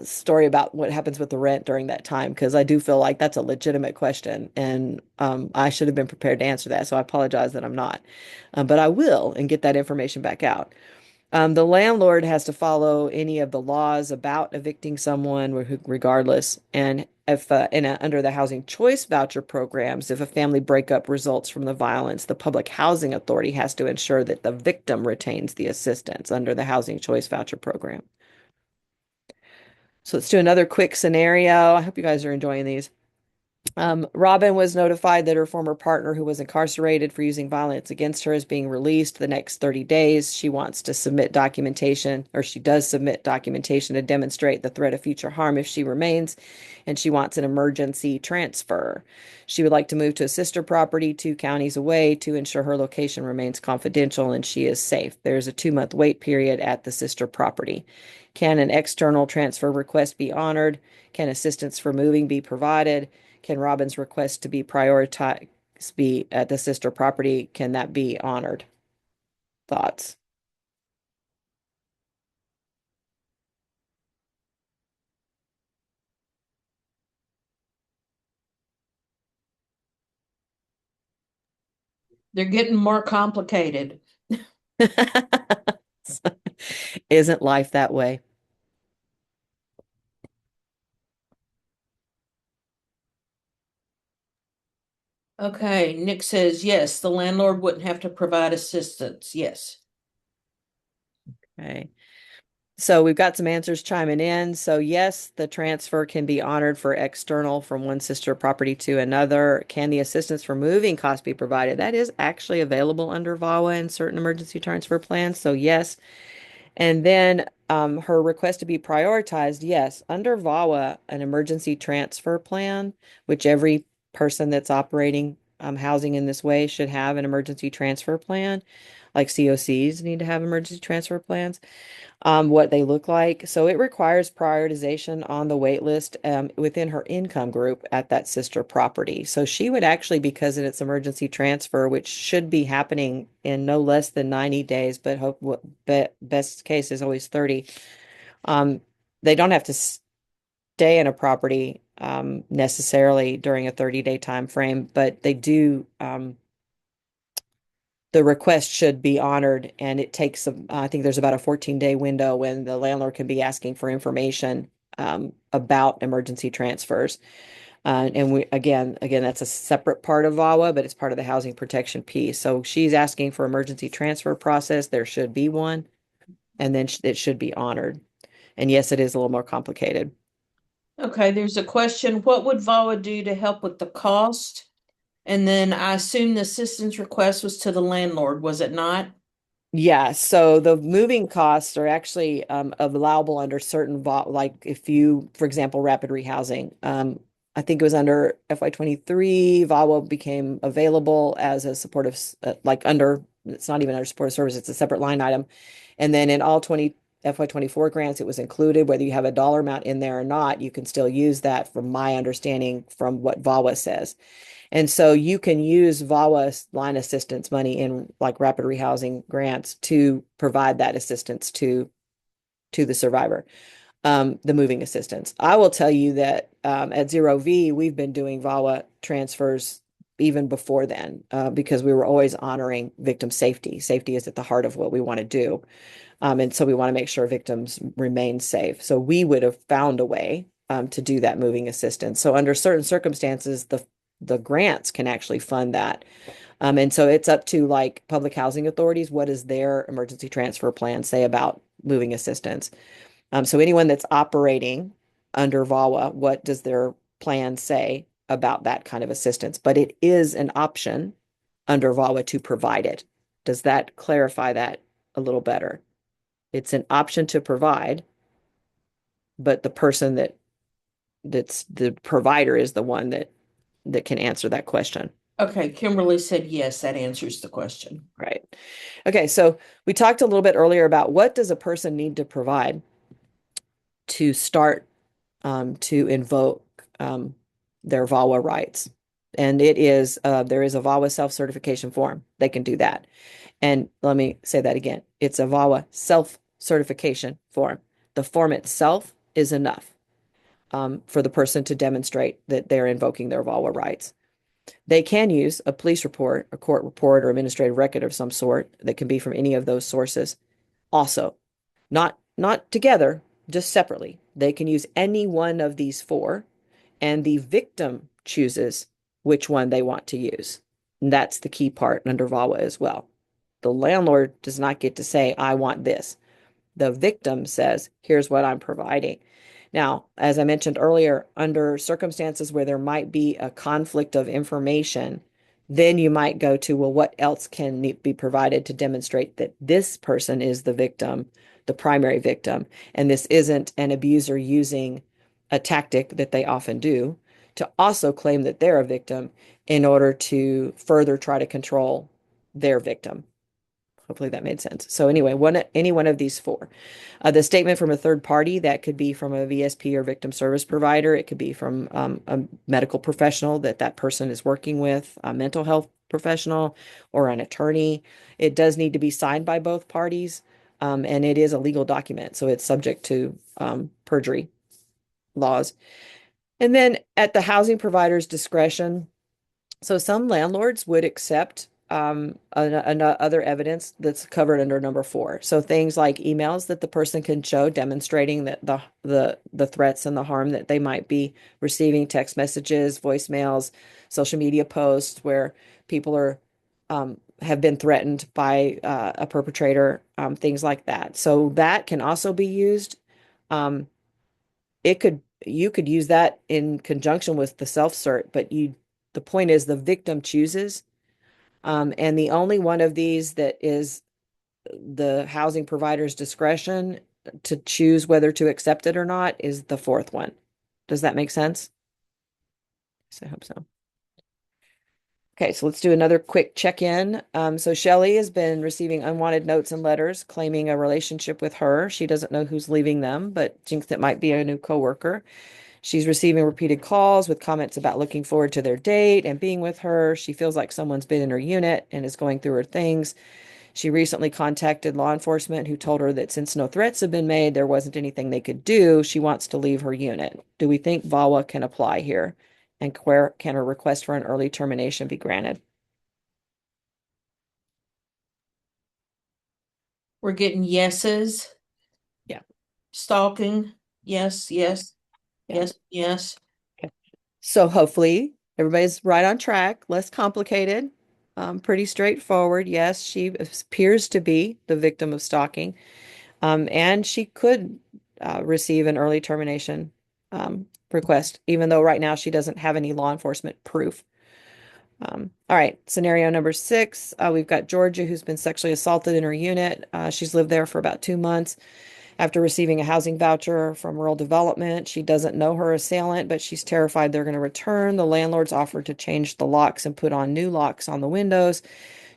story about what happens with the rent during that time because I do feel like that's a legitimate question and I should have been prepared to answer that. So I apologize that I'm not, but I will and get that information back out. The landlord has to follow any of the laws about evicting someone, regardless. And if under the housing choice voucher programs, if a family breakup results from the violence, the public housing authority has to ensure that the victim retains the assistance under the housing choice voucher program. So let's do another quick scenario. I hope you guys are enjoying these. Robin was notified that her former partner, who was incarcerated for using violence against her, is being released the next 30 days. She wants to submit documentation, or she does submit documentation to demonstrate the threat of future harm if she remains, and she wants an emergency transfer. She would like to move to a sister property 2 counties away to ensure her location remains confidential and she is safe. There's a 2-month wait period at the sister property. Can an external transfer request be honored? Can assistance for moving be provided? Can Robin's request to be prioritized be at the sister property? Can that be honored? Thoughts? They're getting more complicated. Isn't life that way? Okay, Nick says yes, the landlord wouldn't have to provide assistance. Yes. Okay. So we've got some answers chiming in. So yes, the transfer can be honored for external from one sister property to another. Can the assistance for moving costs be provided? That is actually available under VAWA and certain emergency transfer plans. So yes. And then her request to be prioritized, yes, under VAWA, an emergency transfer plan, which every person that's operating housing in this way should have an emergency transfer plan. Like COCs need to have emergency transfer plans, what they look like. So it requires prioritization on the wait list within her income group at that sister property. So she would actually, because it's emergency transfer, which should be happening in no less than 90 days, but hope best case is always 30. Um, they don't have to stay in a property necessarily during a 30-day time frame, but they do the request should be honored, and it takes, I think there's about a 14-day window when the landlord can be asking for information about emergency transfers. And we again, that's a separate part of VAWA, but it's part of the housing protection piece. So she's asking for emergency transfer process. There should be one, and then it should be honored. And yes, it is a little more complicated. Okay, there's a question. What would VAWA do to help with the cost? And then I assume the assistance request was to the landlord, was it not? Yeah, so the moving costs are actually allowable under certain like if you, for example, rapid rehousing. I think it was under FY23, VAWA became available as a supportive, like under, it's not even under supportive service, it's a separate line item. And then in all 20 FY24 grants, it was included, whether you have a dollar amount in there or not, you can still use that from my understanding from what VAWA says. And so you can use VAWA line assistance money in like rapid rehousing grants to provide that assistance to the survivor, the moving assistance. I will tell you that at Zero V, we've been doing VAWA transfers even before then because we were always honoring victim safety. Safety is at the heart of what we want to do. And so we want to make sure victims remain safe. So we would have found a way to do that moving assistance. So under certain circumstances, the grants can actually fund that. And so it's up to like public housing authorities. What does their emergency transfer plan say about moving assistance? So anyone that's operating under VAWA, what does their plan say about that kind of assistance? But it is an option under VAWA to provide it. Does that clarify that a little better? It's an option to provide, but the person that's the provider is the one that can answer that question. Okay, Kimberly said yes, that answers the question. Right. Okay, so we talked a little bit earlier about what does a person need to provide to start to invoke their VAWA rights. And there is a VAWA self-certification form. They can do that. And let me say that again. It's a VAWA self-certification form. The form itself is enough for the person to demonstrate that they're invoking their VAWA rights. They can use a police report, a court report, or administrative record of some sort that can be from any of those sources. Also, not together, just separately. They can use any one of these four, and the victim chooses which one they want to use. And that's the key part under VAWA as well. The landlord does not get to say, I want this. The victim says, here's what I'm providing. Now, as I mentioned earlier, under circumstances where there might be a conflict of information, then you might go to, well, what else can be provided to demonstrate that this person is the victim, the primary victim, and this isn't an abuser using a tactic that they often do to also claim that they're a victim in order to further try to control their victim. Hopefully that made sense. So anyway, any one of these four. The statement from a third party, that could be from a VSP or victim service provider. It could be from a medical professional that that person is working with, a mental health professional, or an attorney. It does need to be signed by both parties, and it is a legal document, so it's subject to perjury laws. And then at the housing provider's discretion, so some landlords would accept other evidence that's covered under number four. So things like emails that the person can show demonstrating that the threats and the harm that they might be receiving, text messages, voicemails, social media posts where people are have been threatened by a perpetrator, things like that. So that can also be used. Um, it could you could use that in conjunction with the self-cert, but the point is the victim chooses. And the only one of these that is the housing provider's discretion to choose whether to accept it or not is the fourth one. Does that make sense? I hope so. Okay, so let's do another quick check-in. So Shelley has been receiving unwanted notes and letters claiming a relationship with her. She doesn't know who's leaving them, but thinks it might be a new coworker. She's receiving repeated calls with comments about looking forward to their date and being with her. She feels like someone's been in her unit and is going through her things. She recently contacted law enforcement who told her that since no threats have been made, there wasn't anything they could do. She wants to leave her unit. Do we think VAWA can apply here? And where can her request for an early termination be granted? We're getting yeses, Yeah, stalking. Yes, yeah, yes, yeah. yes, yes. Okay. So hopefully everybody's right on track, less complicated, pretty straightforward. Yes, she appears to be the victim of stalking. And she could receive an early termination request, even though right now she doesn't have any law enforcement proof. All right, scenario number six. We've got Georgia, who's been sexually assaulted in her unit. She's lived there for about 2 months. After receiving a housing voucher from rural development, she doesn't know her assailant, but she's terrified they're going to return. The landlord's offered to change the locks and put on new locks on the windows.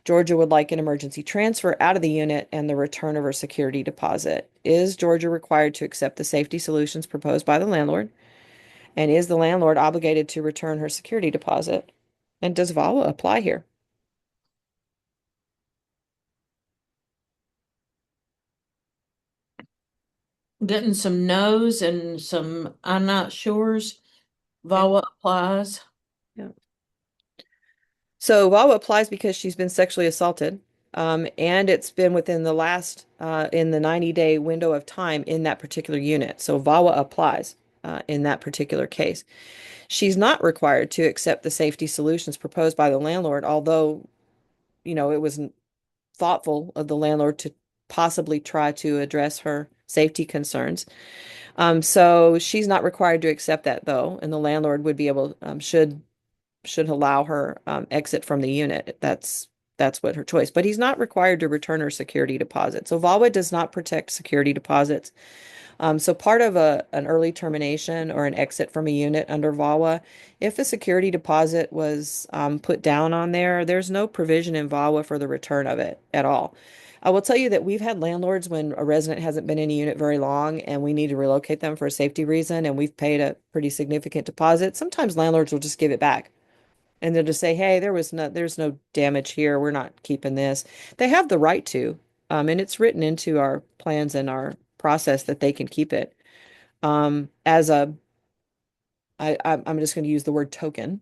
Georgia would like an emergency transfer out of the unit and the return of her security deposit. Is Georgia required to accept the safety solutions proposed by the landlord? And is the landlord obligated to return her security deposit? And does VAWA apply here? Getting some no's and some I'm not sure's. Yeah. VAWA applies. Yeah. So VAWA applies because she's been sexually assaulted, and it's been within the last in the 90-day window of time in that particular unit. So VAWA applies in that particular case. She's not required to accept the safety solutions proposed by the landlord, although, it was thoughtful of the landlord to possibly try to address her safety concerns. So she's not required to accept that though, and the landlord would be able, should allow her exit from the unit. That's what her choice. But he's not required to return her security deposit. So VAWA does not protect security deposits. So part of an early termination or an exit from a unit under VAWA, if a security deposit was put down on there, there's no provision in VAWA for the return of it at all. I will tell you that we've had landlords when a resident hasn't been in a unit very long and we need to relocate them for a safety reason and we've paid a pretty significant deposit. Sometimes landlords will just give it back and they'll just say, "Hey, there's no damage here. We're not keeping this." They have the right to, and it's written into our plans and our process that they can keep it as I'm just going to use the word token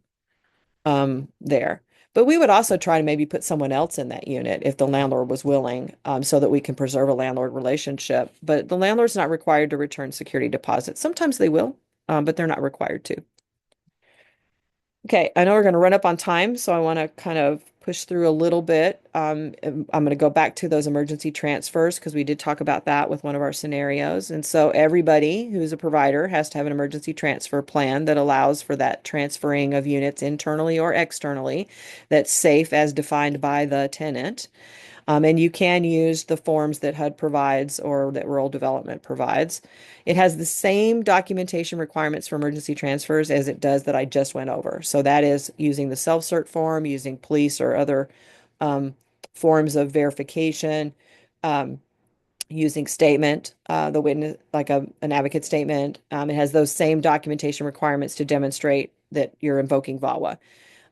there. But we would also try to maybe put someone else in that unit if the landlord was willing, so that we can preserve a landlord relationship. But the landlord's not required to return security deposits. Sometimes they will, but they're not required to. Okay, I know we're going to run up on time, so I want to kind of push through a little bit. I'm going to go back to those emergency transfers because we did talk about that with one of our scenarios. And so everybody who's a provider has to have an emergency transfer plan that allows for that transferring of units internally or externally that's safe as defined by the tenant. And you can use the forms that HUD provides or that rural development provides. It has the same documentation requirements for emergency transfers as it does that I just went over. So that is using the self-cert form, using police or other um, forms of verification, um, using statement, the witness, like an advocate statement. It has those same documentation requirements to demonstrate that you're invoking VAWA.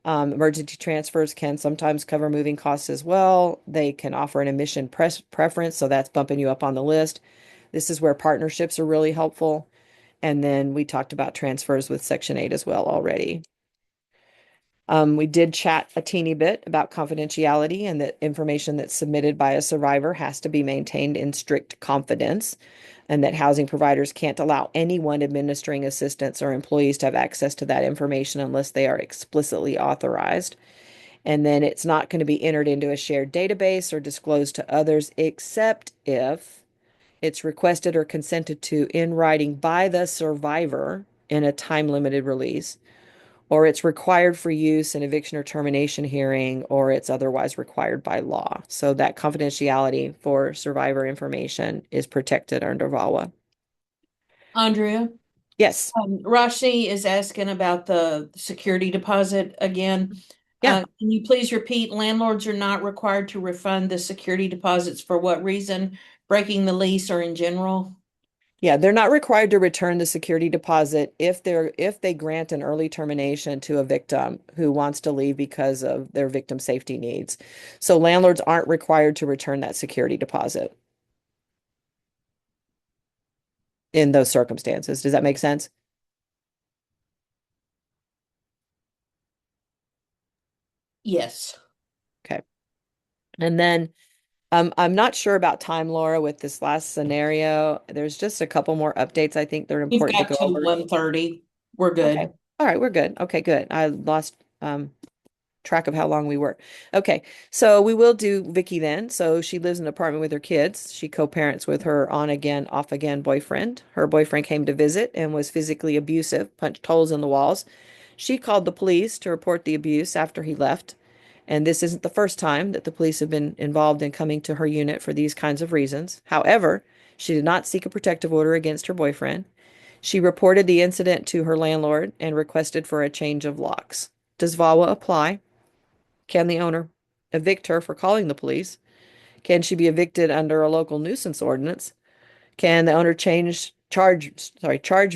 Emergency transfers can sometimes cover moving costs as well. They can offer an admission preference, so that's bumping you up on the list. This is where partnerships are really helpful. And then we talked about transfers with Section 8 as well already. We did chat a teeny bit about confidentiality and that information that's submitted by a survivor has to be maintained in strict confidence, and that housing providers can't allow anyone administering assistance or employees to have access to that information unless they are explicitly authorized. And then it's not going to be entered into a shared database or disclosed to others except if it's requested or consented to in writing by the survivor in a time-limited release, or it's required for use in eviction or termination hearing, or it's otherwise required by law. So that confidentiality for survivor information is protected under VAWA. Andrea, Yes. Roshni is asking about the security deposit again. Yeah. Can you please repeat, landlords are not required to refund the security deposits for what reason? Breaking the lease or in general? Yeah, they're not required to return the security deposit if they grant an early termination to a victim who wants to leave because of their victim safety needs. So landlords aren't required to return that security deposit in those circumstances. Does that make sense? Yes. Okay. And then I'm not sure about time, Laura, with this last scenario. There's just a couple more updates I think they're We've important to got go to over. 1:30. We're Okay. good. All right, we're good. Okay, good. I lost track of how long we were. Okay, so we will do Vicky then. So she lives in an apartment with her kids. She co-parents with her on again, off again boyfriend. Her boyfriend came to visit and was physically abusive, punched holes in the walls. She called the police to report the abuse after he left. And this isn't the first time that the police have been involved in coming to her unit for these kinds of reasons. However, she did not seek a protective order against her boyfriend. She reported the incident to her landlord and requested for a change of locks. Does VAWA apply? Can the owner evict her for calling the police? Can she be evicted under a local nuisance ordinance? Can the owner charge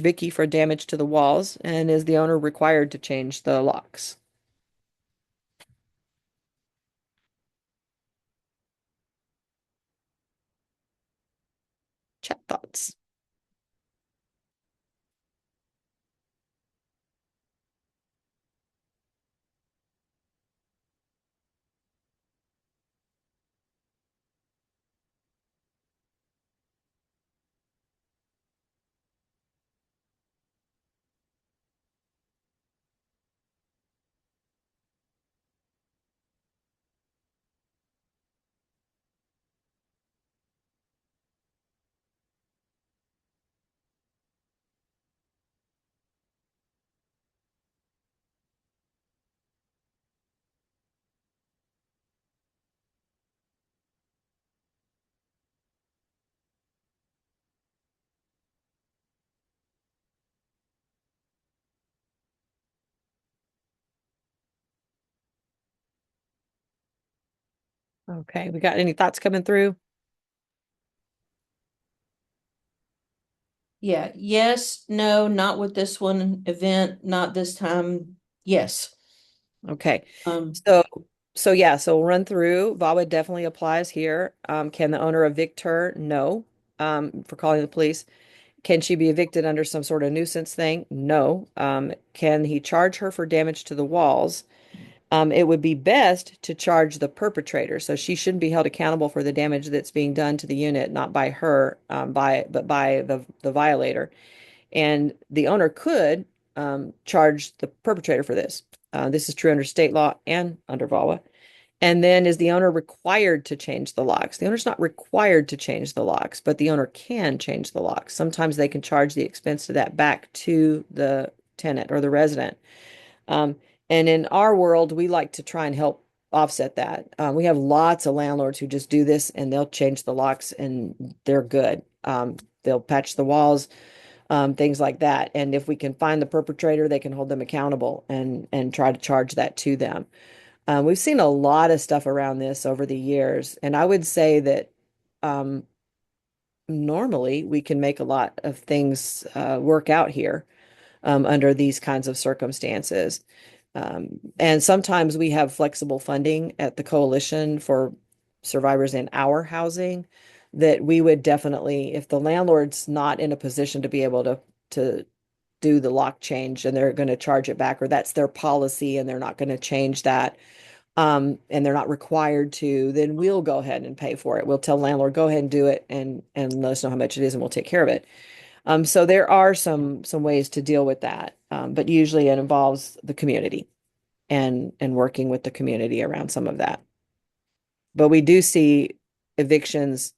Vicky for damage to the walls? And is the owner required to change the locks? Chat thoughts. Okay, we got any thoughts coming through? Yeah. Yes. No, not with this one event, not this time. Yes. Okay. Um, So so we'll run through. VAWA definitely applies here. Can the owner evict her? No. For calling the police. Can she be evicted under some sort of nuisance thing? No. Can he charge her for damage to the walls? It would be best to charge the perpetrator, so she shouldn't be held accountable for the damage that's being done to the unit, not by her, but by the violator. And the owner could charge the perpetrator for this. This is true under state law and under VAWA. And then is the owner required to change the locks? The owner's not required to change the locks, but the owner can change the locks. Sometimes they can charge the expense of that back to the tenant or the resident. Um, and in our world, we like to try and help offset that. We have lots of landlords who just do this and they'll change the locks and they're good. They'll patch the walls, things like that. And if we can find the perpetrator, they can hold them accountable and try to charge that to them. We've seen a lot of stuff around this over the years, and I would say that um, normally we can make a lot of things work out here under these kinds of circumstances. And sometimes we have flexible funding at the coalition for survivors in our housing that we would definitely, if the landlord's not in a position to be able to do the lock change and they're going to charge it back, or that's their policy and they're not going to change that, and they're not required to, then we'll go ahead and pay for it. We'll tell landlord, go ahead and do it and let us know how much it is and we'll take care of it. So there are some ways to deal with that. But usually it involves the community and working with the community around some of that. But we do see evictions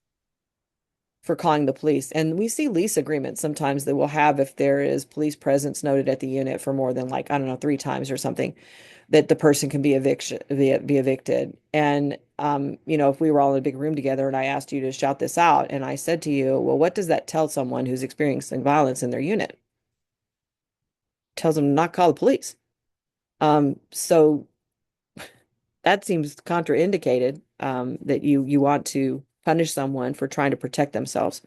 for calling the police. And we see lease agreements sometimes that we'll have if there is police presence noted at the unit for more than like, I don't know, 3 times or something, that the person can be evicted. And if we were all in a big room together and I asked you to shout this out and I said to you, well, what does that tell someone who's experiencing violence in their unit? It tells them to not call the police. So that seems contraindicated, that you want to punish someone for trying to protect themselves,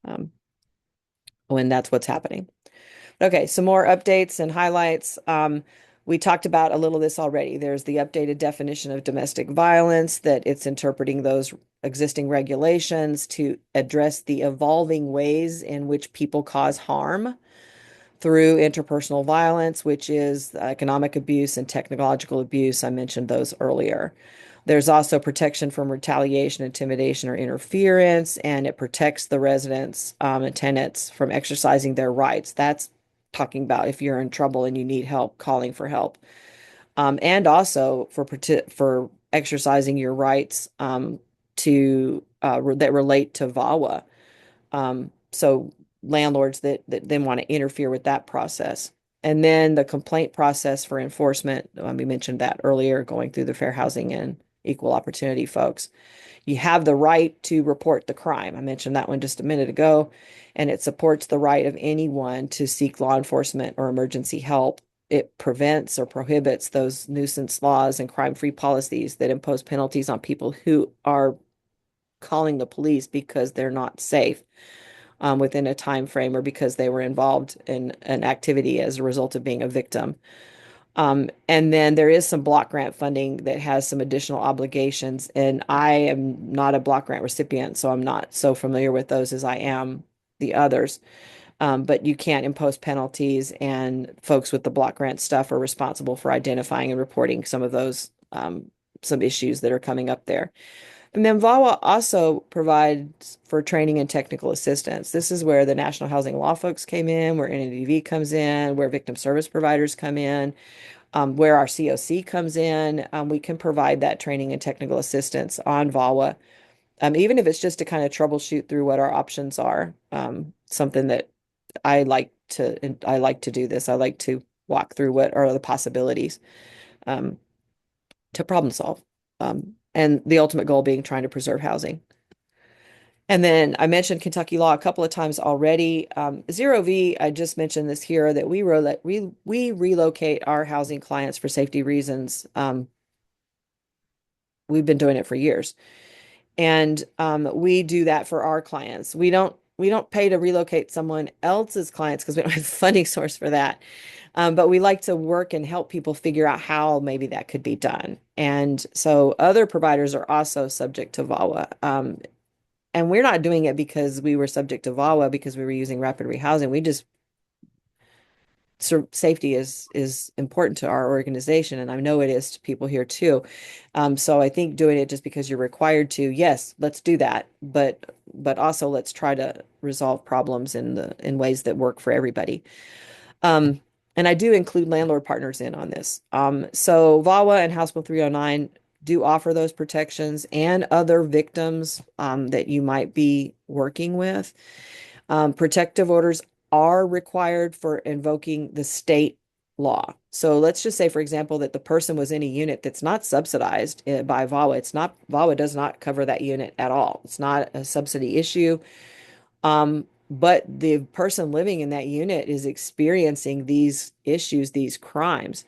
um, when that's what's happening. Okay, some more updates and highlights. We talked about a little of this already. There's the updated definition of domestic violence, that it's interpreting those existing regulations to address the evolving ways in which people cause harm through interpersonal violence, which is economic abuse and technological abuse. I mentioned those earlier. There's also protection from retaliation, intimidation, or interference, and it protects the residents and tenants from exercising their rights. That's talking about if you're in trouble and you need help, calling for help, and also for exercising your rights to that relate to VAWA. So landlords that then want to interfere with that process. And then the complaint process for enforcement, we mentioned that earlier, going through the fair housing and equal opportunity folks. You have the right to report the crime. I mentioned that one just a minute ago, and it supports the right of anyone to seek law enforcement or emergency help. It prevents or prohibits those nuisance laws and crime-free policies that impose penalties on people who are calling the police because they're not safe within a time frame or because they were involved in an activity as a result of being a victim. And then there is some block grant funding that has some additional obligations, and I am not a block grant recipient, so I'm not so familiar with those as I am the others. But you can't impose penalties, and folks with the block grant stuff are responsible for identifying and reporting some of those some issues that are coming up there. And then VAWA also provides for training and technical assistance. This is where the National Housing Law folks came in, where NADV comes in, where victim service providers come in, where our COC comes in. We can provide that training and technical assistance on VAWA, even if it's just to kind of troubleshoot through what our options are. Something that I like to do this. I like to walk through what are the possibilities um, to problem solve. And the ultimate goal being trying to preserve housing. And then I mentioned Kentucky law a couple of times already. Zero V, I just mentioned this here that we relocate our housing clients for safety reasons. We've been doing it for years, and we do that for our clients. We don't pay to relocate someone else's clients because we don't have a funding source for that. But we like to work and help people figure out how maybe that could be done. And so other providers are also subject to VAWA. And we're not doing it because we were subject to VAWA because we were using rapid rehousing. We just so safety is important to our organization, and I know it is to people here too. So I think doing it just because you're required to, yes, let's do that, but also let's try to resolve problems in ways that work for everybody. Um, and I do include landlord partners in on this. So VAWA and House Bill 309 do offer those protections and other victims that you might be working with. Protective orders are required for invoking the state law. So let's just say, for example, that the person was in a unit that's not subsidized by VAWA. It's not, VAWA does not cover that unit at all. It's not a subsidy issue. But the person living in that unit is experiencing these issues, these crimes.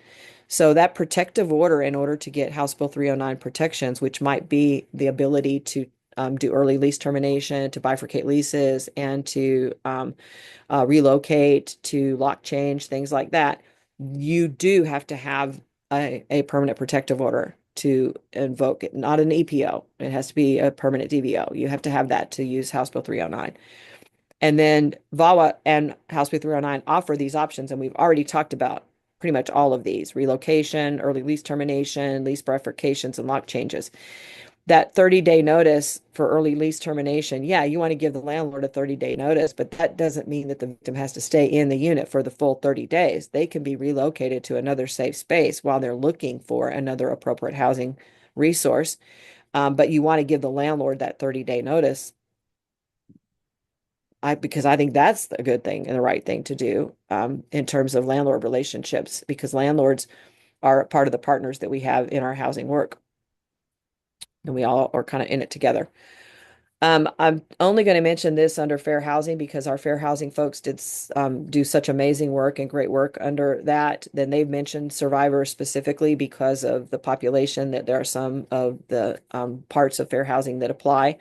So that protective order, in order to get House Bill 309 protections, which might be the ability to do early lease termination, to bifurcate leases, and to relocate, to lock change, things like that, you do have to have a permanent protective order to invoke it, not an EPO. It has to be a permanent DVO. You have to have that to use House Bill 309. And then VAWA and House Bill 309 offer these options, and we've already talked about pretty much all of these: relocation, early lease termination, lease bifurcations, and lock changes. That 30-day notice for early lease termination, yeah, you want to give the landlord a 30-day notice, but that doesn't mean that the victim has to stay in the unit for the full 30 days. They can be relocated to another safe space while they're looking for another appropriate housing resource. But you want to give the landlord that 30-day notice. Because I think that's a good thing and the right thing to do in terms of landlord relationships, because landlords are part of the partners that we have in our housing work, and we all are kind of in it together. I'm only going to mention this under fair housing because our fair housing folks did do such amazing work and great work under that. Then they've mentioned survivors specifically because of the population, that there are some of the parts of fair housing that apply.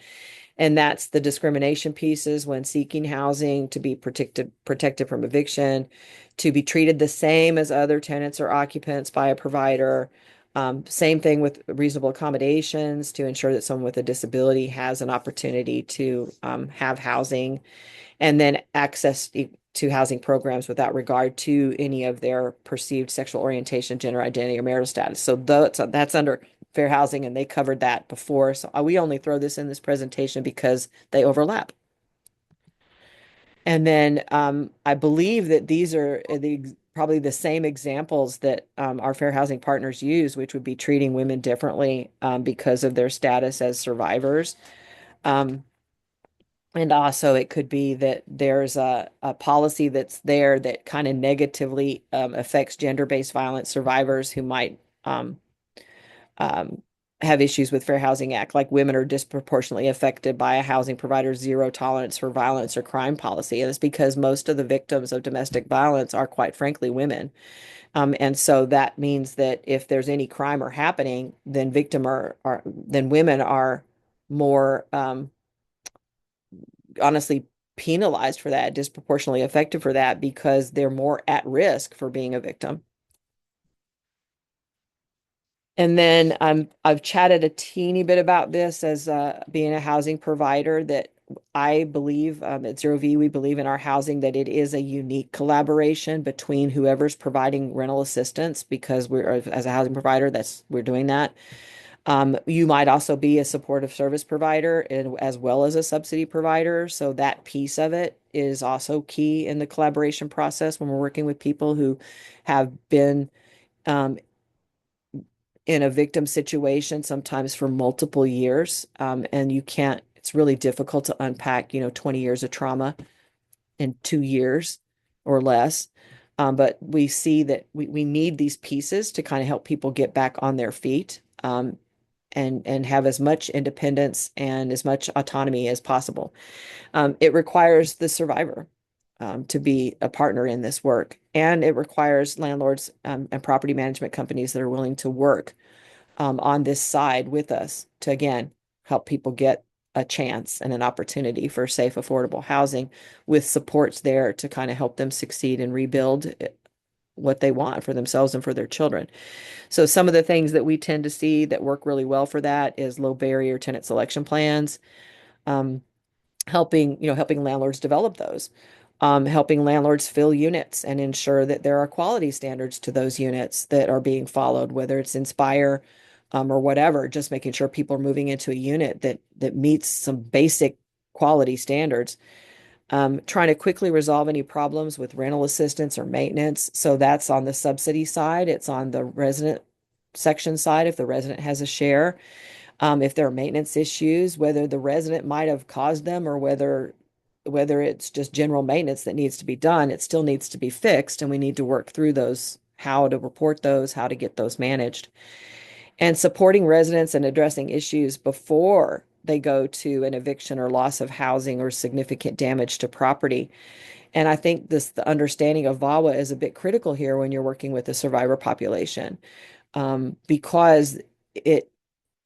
And that's the discrimination pieces when seeking housing, to be protected from eviction, to be treated the same as other tenants or occupants by a provider. Same thing with reasonable accommodations to ensure that someone with a disability has an opportunity to have housing, and then access to housing programs without regard to any of their perceived sexual orientation, gender identity, or marital status. So that's under fair housing, and they covered that before. So we only throw this in this presentation because they overlap. And then I believe that these are probably the same examples that our fair housing partners use, which would be treating women differently because of their status as survivors. Um, and also, it could be that there's a policy that's there that kind of negatively affects gender-based violence survivors who might um, have issues with Fair Housing Act, like women are disproportionately affected by a housing provider's zero tolerance for violence or crime policy. And it's because most of the victims of domestic violence are, quite frankly, women. And so that means that if there's any crime or happening, then then women are more honestly penalized for that, disproportionately affected for that, because they're more at risk for being a victim. And then I've chatted a teeny bit about this as being a housing provider, that I believe at Zero V, we believe in our housing that it is a unique collaboration between whoever's providing rental assistance, because we're, as a housing provider, we're doing that. You might also be a supportive service provider and as well as a subsidy provider. So that piece of it is also key in the collaboration process when we're working with people who have been um, in a victim situation, sometimes for multiple years. And it's really difficult to unpack, 20 years of trauma in 2 years or less. But we see that we need these pieces to kind of help people get back on their feet. And have as much independence and as much autonomy as possible. It requires the survivor to be a partner in this work, and it requires landlords and property management companies that are willing to work on this side with us to, again, help people get a chance and an opportunity for safe, affordable housing, with supports there to kind of help them succeed and rebuild what they want for themselves and for their children. So some of the things that we tend to see that work really well for that is low barrier tenant selection plans, um, helping landlords develop those, helping landlords fill units and ensure that there are quality standards to those units that are being followed, whether it's Inspire, or whatever, just making sure people are moving into a unit that meets some basic quality standards. Trying to quickly resolve any problems with rental assistance or maintenance. So that's on the subsidy side. It's on the resident section side if the resident has a share. If there are maintenance issues, whether the resident might have caused them or whether it's just general maintenance that needs to be done, it still needs to be fixed, and we need to work through those, how to report those, how to get those managed, and supporting residents and addressing issues before they go to an eviction or loss of housing or significant damage to property. And I think the understanding of VAWA is a bit critical here when you're working with the survivor population, because it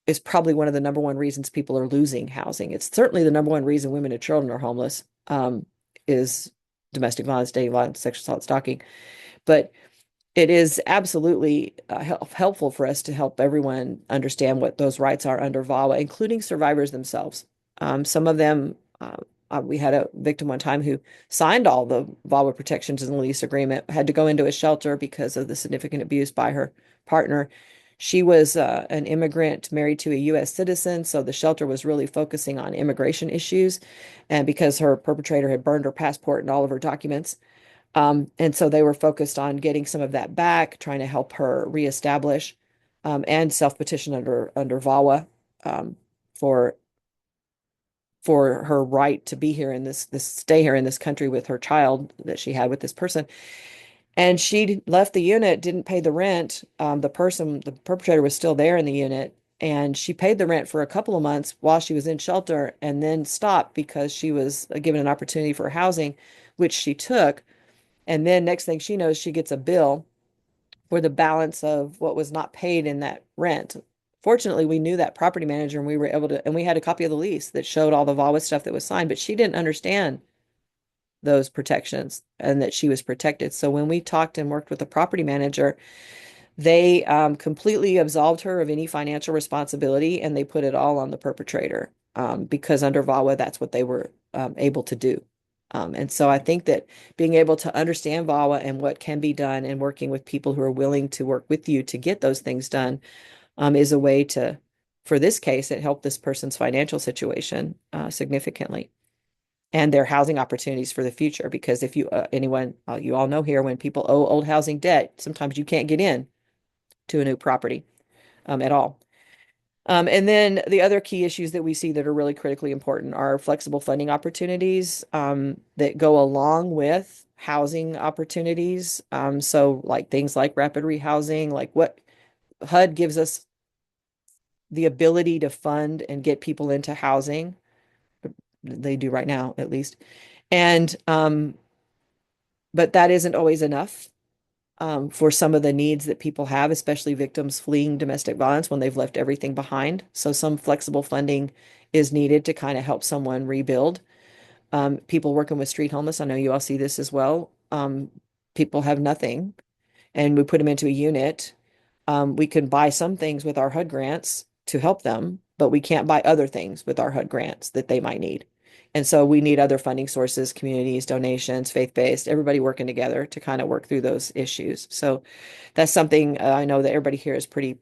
is probably one of the number one reasons people are losing housing. It's certainly the number one reason women and children are homeless, is domestic violence, dating violence, sexual assault, stalking. But it is absolutely helpful for us to help everyone understand what those rights are under VAWA, including survivors themselves. Some of them, we had a victim one time who signed all the VAWA protections in the lease agreement, had to go into a shelter because of the significant abuse by her partner. She was an immigrant married to a U.S. citizen, so the shelter was really focusing on immigration issues. And because her perpetrator had burned her passport and all of her documents, and so they were focused on getting some of that back, trying to help her reestablish, and self-petition under VAWA, for her right to be here in this stay here in this country with her child that she had with this person. And she left the unit, didn't pay the rent. The perpetrator was still there in the unit, and she paid the rent for a couple of months while she was in shelter, and then stopped because she was given an opportunity for housing, which she took. And then next thing she knows, she gets a bill for the balance of what was not paid in that rent. Fortunately, we knew that property manager, and we were able to, and we had a copy of the lease that showed all the VAWA stuff that was signed, but she didn't understand those protections and that she was protected. So when we talked and worked with the property manager, they completely absolved her of any financial responsibility, and they put it all on the perpetrator, because under VAWA, that's what they were able to do. And so I think that being able to understand VAWA and what can be done, and working with people who are willing to work with you to get those things done, is a way to, for this case, it helped this person's financial situation significantly, and their housing opportunities for the future. Because if anyone, you all know here, when people owe old housing debt, sometimes you can't get in to a new property at all. And then the other key issues that we see that are really critically important are flexible funding opportunities, that go along with housing opportunities. So like things like rapid rehousing, like what HUD gives us the ability to fund and get people into housing. They do right now, at least. And but that isn't always enough, for some of the needs that people have, especially victims fleeing domestic violence when they've left everything behind. So some flexible funding is needed to kind of help someone rebuild. People working with street homeless, I know you all see this as well. People have nothing, and we put them into a unit. We can buy some things with our HUD grants to help them, but we can't buy other things with our HUD grants that they might need. And so we need other funding sources, communities, donations, faith-based, everybody working together to kind of work through those issues. So that's something, I know that everybody here is probably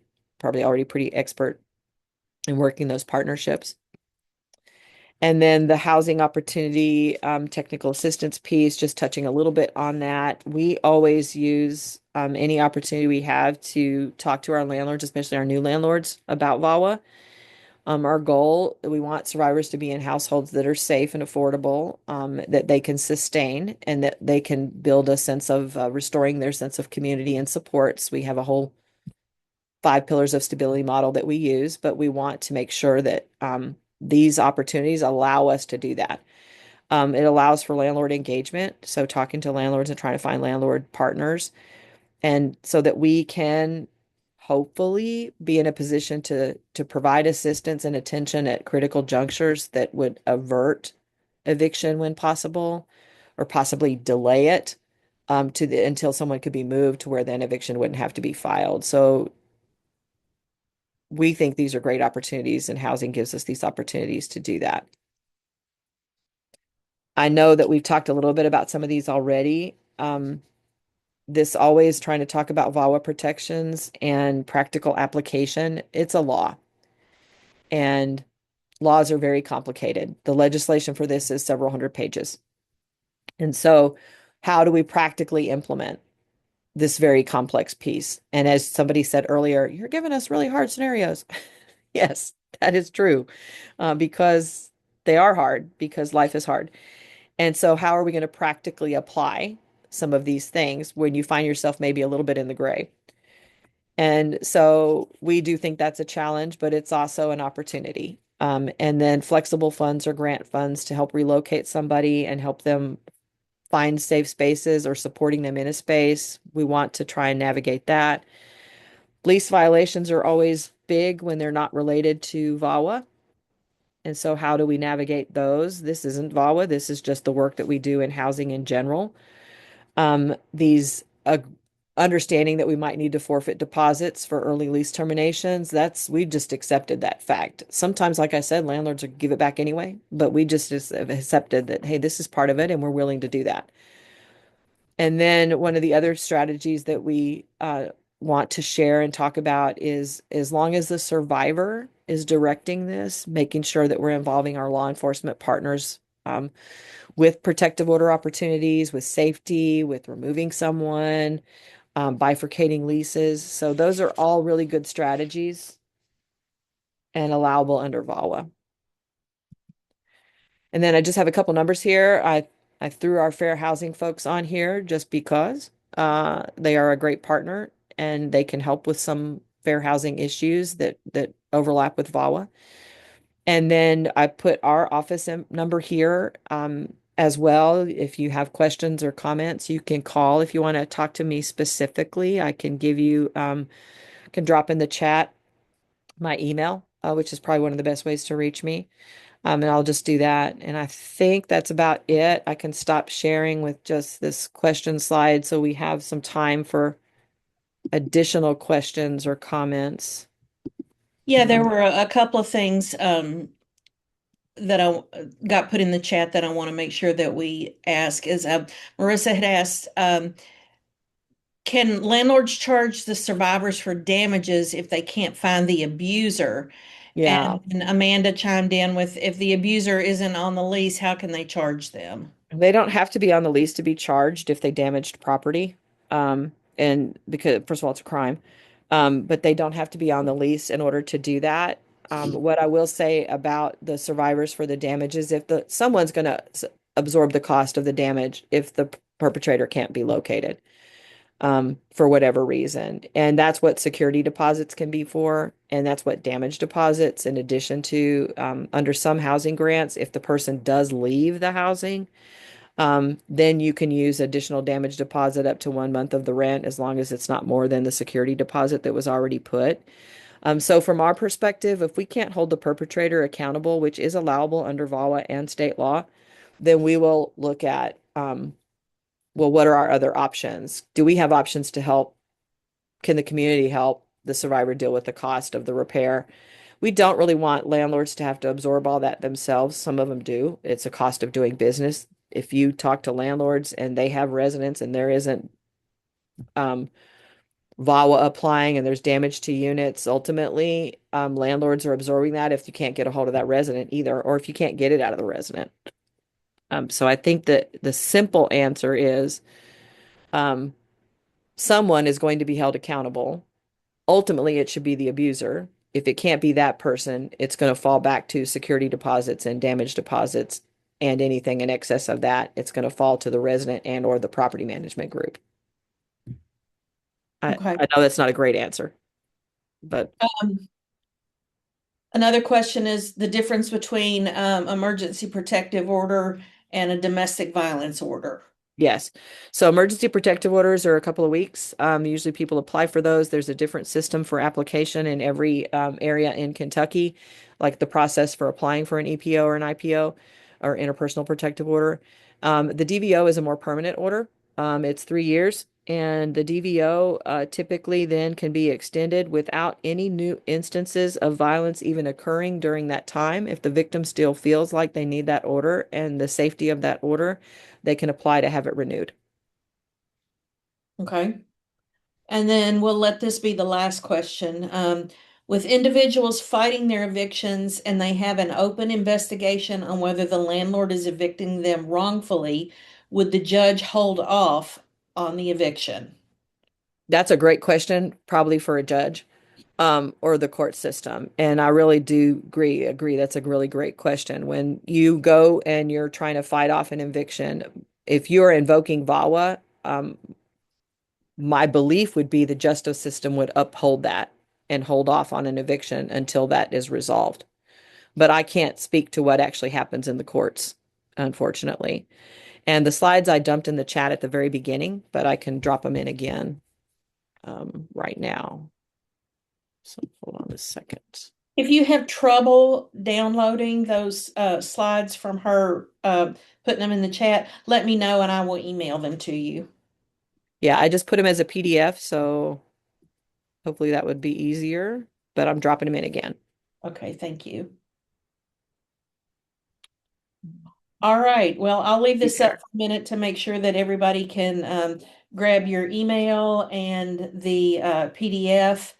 already pretty expert in working those partnerships. And then the housing opportunity, technical assistance piece, just touching a little bit on that. We always use any opportunity we have to talk to our landlords, especially our new landlords, about VAWA. Our goal, we want survivors to be in households that are safe and affordable, that they can sustain, and that they can build a sense of restoring their sense of community and supports. We have a whole 5 pillars of stability model that we use, but we want to make sure that these opportunities allow us to do that. It allows for landlord engagement, so talking to landlords and trying to find landlord partners, and so that we can hopefully be in a position to provide assistance and attention at critical junctures that would avert eviction when possible, or possibly delay it, until someone could be moved to where then eviction wouldn't have to be filed. So we think these are great opportunities, and housing gives us these opportunities to do that. I know that we've talked a little bit about some of these already. This always trying to talk about VAWA protections and practical application. It's a law, and laws are very complicated. The legislation for this is several hundred pages. And so, how do we practically implement this very complex piece. And as somebody said earlier, you're giving us really hard scenarios. Yes, that is true, because they are hard, because life is hard. And so, how are we going to practically apply some of these things when you find yourself maybe a little bit in the gray? And so, we do think that's a challenge, but it's also an opportunity. And then flexible funds or grant funds to help relocate somebody and help them find safe spaces or supporting them in a space. We want to try and navigate that. Lease violations are always big when they're not related to VAWA. And so, how do we navigate those? This isn't VAWA. This is just the work that we do in housing in general. These understanding that we might need to forfeit deposits for early lease terminations, we just accepted that fact. Sometimes, like I said, landlords will give it back anyway, but we just have accepted that, hey, this is part of it and we're willing to do that. And then one of the other strategies that we want to share and talk about is, as long as the survivor is directing this, making sure that we're involving our law enforcement partners with protective order opportunities, with safety, with removing someone, bifurcating leases. So those are all really good strategies and allowable under VAWA. And then I just have a couple numbers here. I threw our fair housing folks on here just because they are a great partner and they can help with some fair housing issues that overlap with VAWA. And then I put our office number here as well. If you have questions or comments, you can call. If you want to talk to me specifically, I can give you can drop in the chat my email, which is probably one of the best ways to reach me. And I'll just do that. And I think that's about it. I can stop sharing with just this question slide so we have some time for additional questions or comments. Yeah, there were a couple of things that I got put in the chat that I want to make sure that we ask is Marissa had asked, can landlords charge the survivors for damages if they can't find the abuser? Yeah, And Amanda chimed in with, if the abuser isn't on the lease, how can they charge them? they don't have to be on the lease to be charged if they damaged property. And because, first of all, it's a crime. But they don't have to be on the lease in order to do that. What I will say about the survivors for the damages, if someone's going to absorb the cost of the damage if the perpetrator can't be located, for whatever reason. And that's what security deposits can be for. And that's what damage deposits, in addition to under some housing grants, if the person does leave the housing, then you can use additional damage deposit up to 1 month of the rent, as long as it's not more than the security deposit that was already put. So from our perspective, if we can't hold the perpetrator accountable, which is allowable under VAWA and state law, then we will look at, well, what are our other options? Do we have options to help? Can the community help the survivor deal with the cost of the repair? We don't really want landlords to have to absorb all that themselves. Some of them do. It's a cost of doing business. If you talk to landlords and they have residents and there isn't um, VAWA applying and there's damage to units, ultimately, landlords are absorbing that if you can't get a hold of that resident either, or if you can't get it out of the resident. So I think that the simple answer is um, someone is going to be held accountable. Ultimately, it should be the abuser. If it can't be that person, it's going to fall back to security deposits and damage deposits, and anything in excess of that, it's going to fall to the resident and or the property management group. Okay. I know that's not a great answer, but Um, Another question is the difference between emergency protective order and a domestic violence order. yes. So emergency protective orders are a couple of weeks. Usually people apply for those. There's a different system for application in every area in Kentucky, like the process for applying for an EPO or an IPO or interpersonal protective order. The DVO is a more permanent order. It's 3 years, and the DVO typically then can be extended without any new instances of violence even occurring during that time. If the victim still feels like they need that order and the safety of that order, they can apply to have it renewed. Okay. And then we'll let this be the last question. With individuals fighting their evictions and they have an open investigation on whether the landlord is evicting them wrongfully, would the judge hold off on the eviction? That's a great question, probably for a judge, or the court system. And I really do agree. That's a really great question. When you go and you're trying to fight off an eviction, if you're invoking VAWA, my belief would be the justice system would uphold that and hold off on an eviction until that is resolved. But I can't speak to what actually happens in the courts, unfortunately. And the slides I dumped in the chat at the very beginning, but I can drop them in again right now. So hold on a second. If you have trouble downloading those slides from her, putting them in the chat, let me know and I will email them to you. Yeah, I just put them as a PDF, so hopefully that would be easier, but I'm dropping them in again. Okay, thank you. All right. Well, I'll leave Be this up fair. for a minute to make sure that everybody can grab your email and the PDF.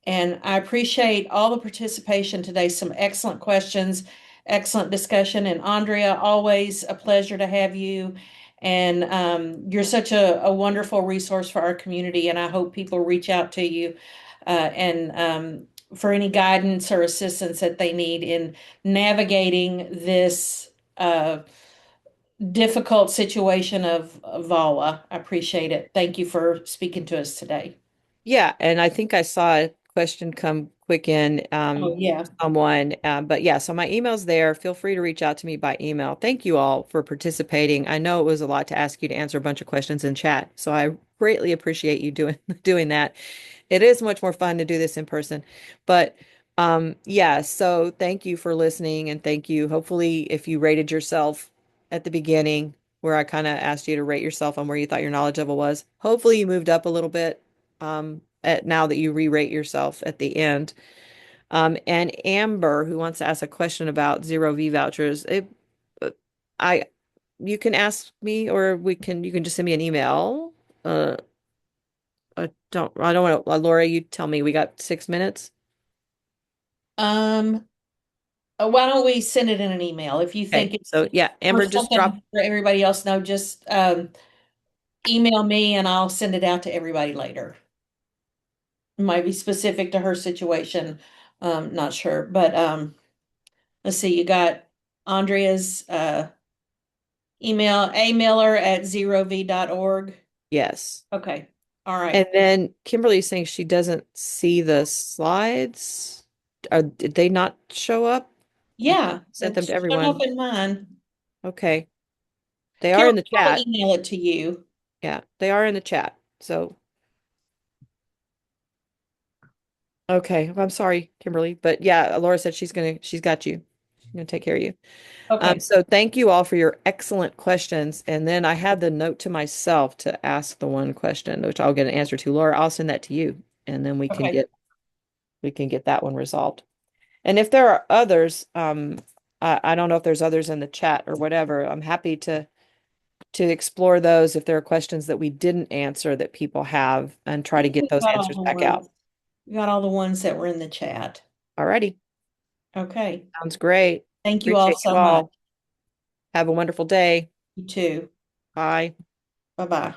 And I appreciate all the participation today. Some excellent questions, excellent discussion. And Andrea, always a pleasure to have you. And you're such a wonderful resource for our community. And I hope people reach out to you and for any guidance or assistance that they need in navigating this difficult situation of VAWA. I appreciate it. Thank you for speaking to us today. Yeah, and I think I saw a question come quick in Oh, yeah. someone. But yeah, so my email's there. Feel free to reach out to me by email. Thank you all for participating. I know it was a lot to ask you to answer a bunch of questions in chat, so I greatly appreciate you doing doing that. It is much more fun to do this in person. But yeah, so thank you for listening and thank you. Hopefully, if you rated yourself at the beginning, where I kind of asked you to rate yourself on where you thought your knowledge level was, hopefully you moved up a little bit at now that you re-rate yourself at the end. And Amber, who wants to ask a question about zero V vouchers, uh, I you can ask me or you can just send me an email. Uh, I don't want to, Laura, you tell me we got 6 minutes. Um, why don't we send it in an email? If you Okay. think it's So yeah, Amber, worth just drop. something for everybody else know, just email me and I'll send it out to everybody later. It might be specific to her situation. Not sure. But let's see, you got Andrea's email, amiller@zerov.org. Yes. Okay. All And right. then Kimberly's saying she doesn't see the slides. Did they not show up? I Yeah, sent them it's to showing up everyone. in mine. Okay. They are Carol, in the I'll chat. email it to you. Yeah, they are in the chat. So, okay. I'm sorry, Kimberly, but yeah, Laura said she's got you. She's gonna take care of you. Okay. So thank you all for your excellent questions. And then I had the note to myself to ask the one question, which I'll get an answer to. Laura, I'll send that to you, and then Okay. we can get that one resolved. And if there are others, I don't know if there's others in the chat or whatever. I'm happy to explore those if there are questions that we didn't answer that people have and I try to think get we've those got all answers the back out. ones. We got all the ones that were in the chat. Alrighty. Okay. Sounds great. Thank you all Appreciate you so much. all. Have a wonderful day. You too. Bye. Bye-bye.